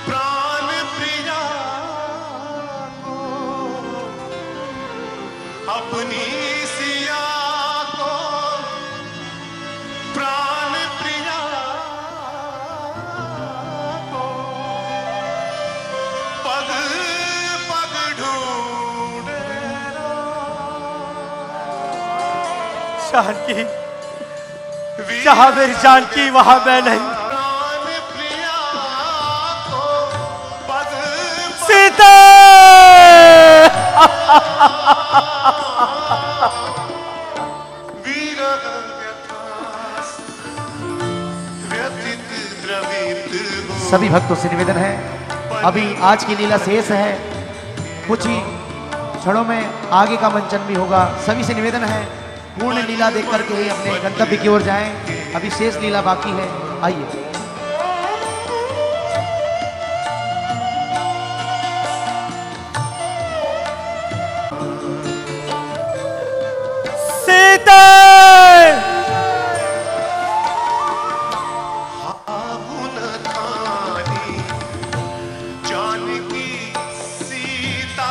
प्राण प्रिया को, अपनी सिया को प्राण प्रिया को, पग पग ढूंढे। जानकी, जहां मेरी जानकी वहां मैं नहीं। सीता सभी भक्तों से निवेदन है, अभी आज की लीला शेष है, कुछ ही क्षणों में आगे का मंचन भी होगा। सभी से निवेदन है पूर्ण लीला देख करके ही अपने गंतव्य की ओर जाएं। अभी शेष लीला बाकी है, आइए। सीता जानकी सीता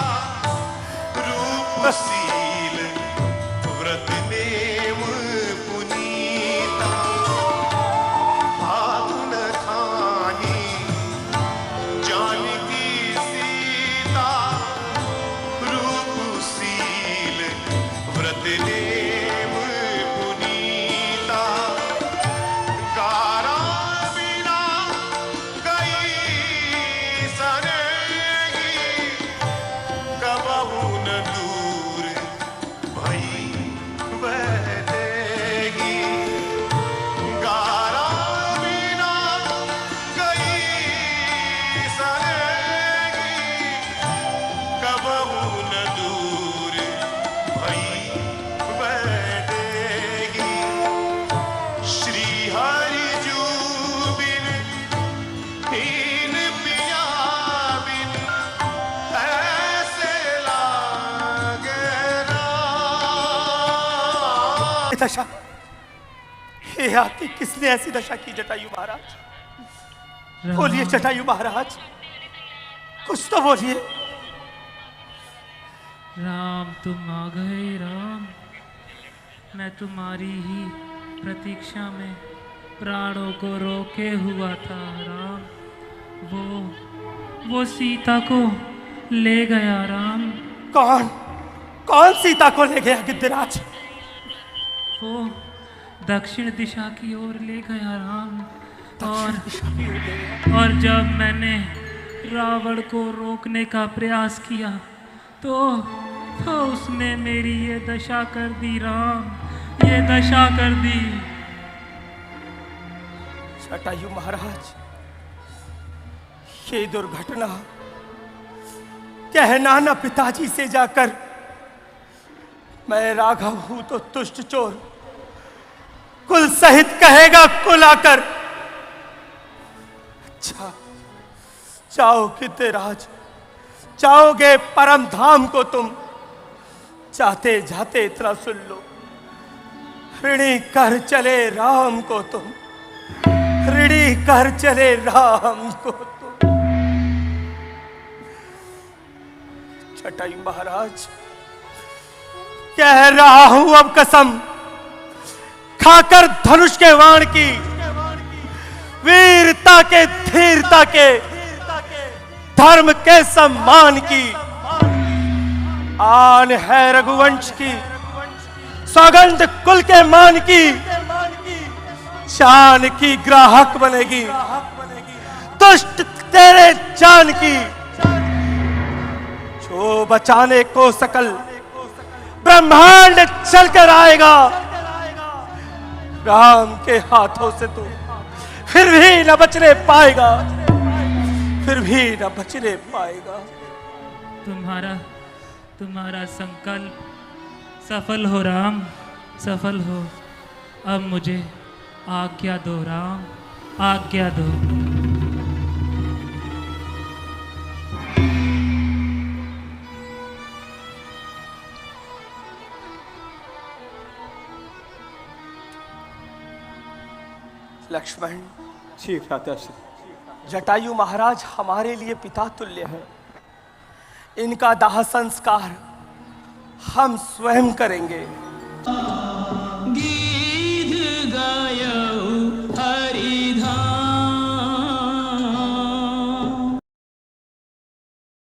रूपशील व्रत नेम पुनीता भावुन खानी जानकी सीता रूपशील व्रत नेम पुनीता गारा बिना गई सनेही कबहू न दूर भई बहतेगी गारा बिना गई सनेही कबहू न दूर भई बहतेगी श्री हरि जू बिन हीन पिया बिन ऐसे लागे ये दशा, हे आती किसने ऐसी दशा की जटायु महाराज? बोलिए जटायु महाराज, कुछ तो बोलिए। राम तुम आ गए राम, मैं तुम्हारी ही प्रतीक्षा में प्राणों को रोके हुआ था राम। वो सीता को ले गया राम। कौन सीता को ले गया गिद्धराज? वो दक्षिण दिशा की ओर ले गया राम। और जब मैंने रावण को रोकने का प्रयास किया तो उसने मेरी ये दशा कर दी राम, ये दशा कर दी। जटायु महाराज, ये दुर्घटना कहना न पिताजी से जाकर, मैं राघव हूं तो तुष्ट चोर, कुल सहित कहेगा कुल आकर। अच्छा जाओ गिद्धराज, जाओगे परम धाम को तुम, जाते जाते इतना सुन लो, ऋणी कर चले राम को तुम, ऋणी कर चले राम को तुम। जटायु महाराज, कह रहा हूं अब कसम, खाकर धनुष के वाण की, वीरता के धीरता के, धर्म के सम्मान की, आन है रघुवंश की, सौगंध कुल के मान की, शान की ग्राहक बनेगी, दुष्ट तेरे जान की, जो बचाने को सकल ब्रह्मांड चल कर आएगा, राम के हाथों से तो फिर भी न बचने पाएगा, फिर भी न बचने पाएगा। तुम्हारा संकल्प सफल हो राम, सफल हो। अब मुझे आज्ञा दो राम, आज्ञा दो। लक्ष्मण जी, जटायु महाराज हमारे लिए पिता तुल्य है। इनका दाह संस्कार हम स्वयं करेंगे।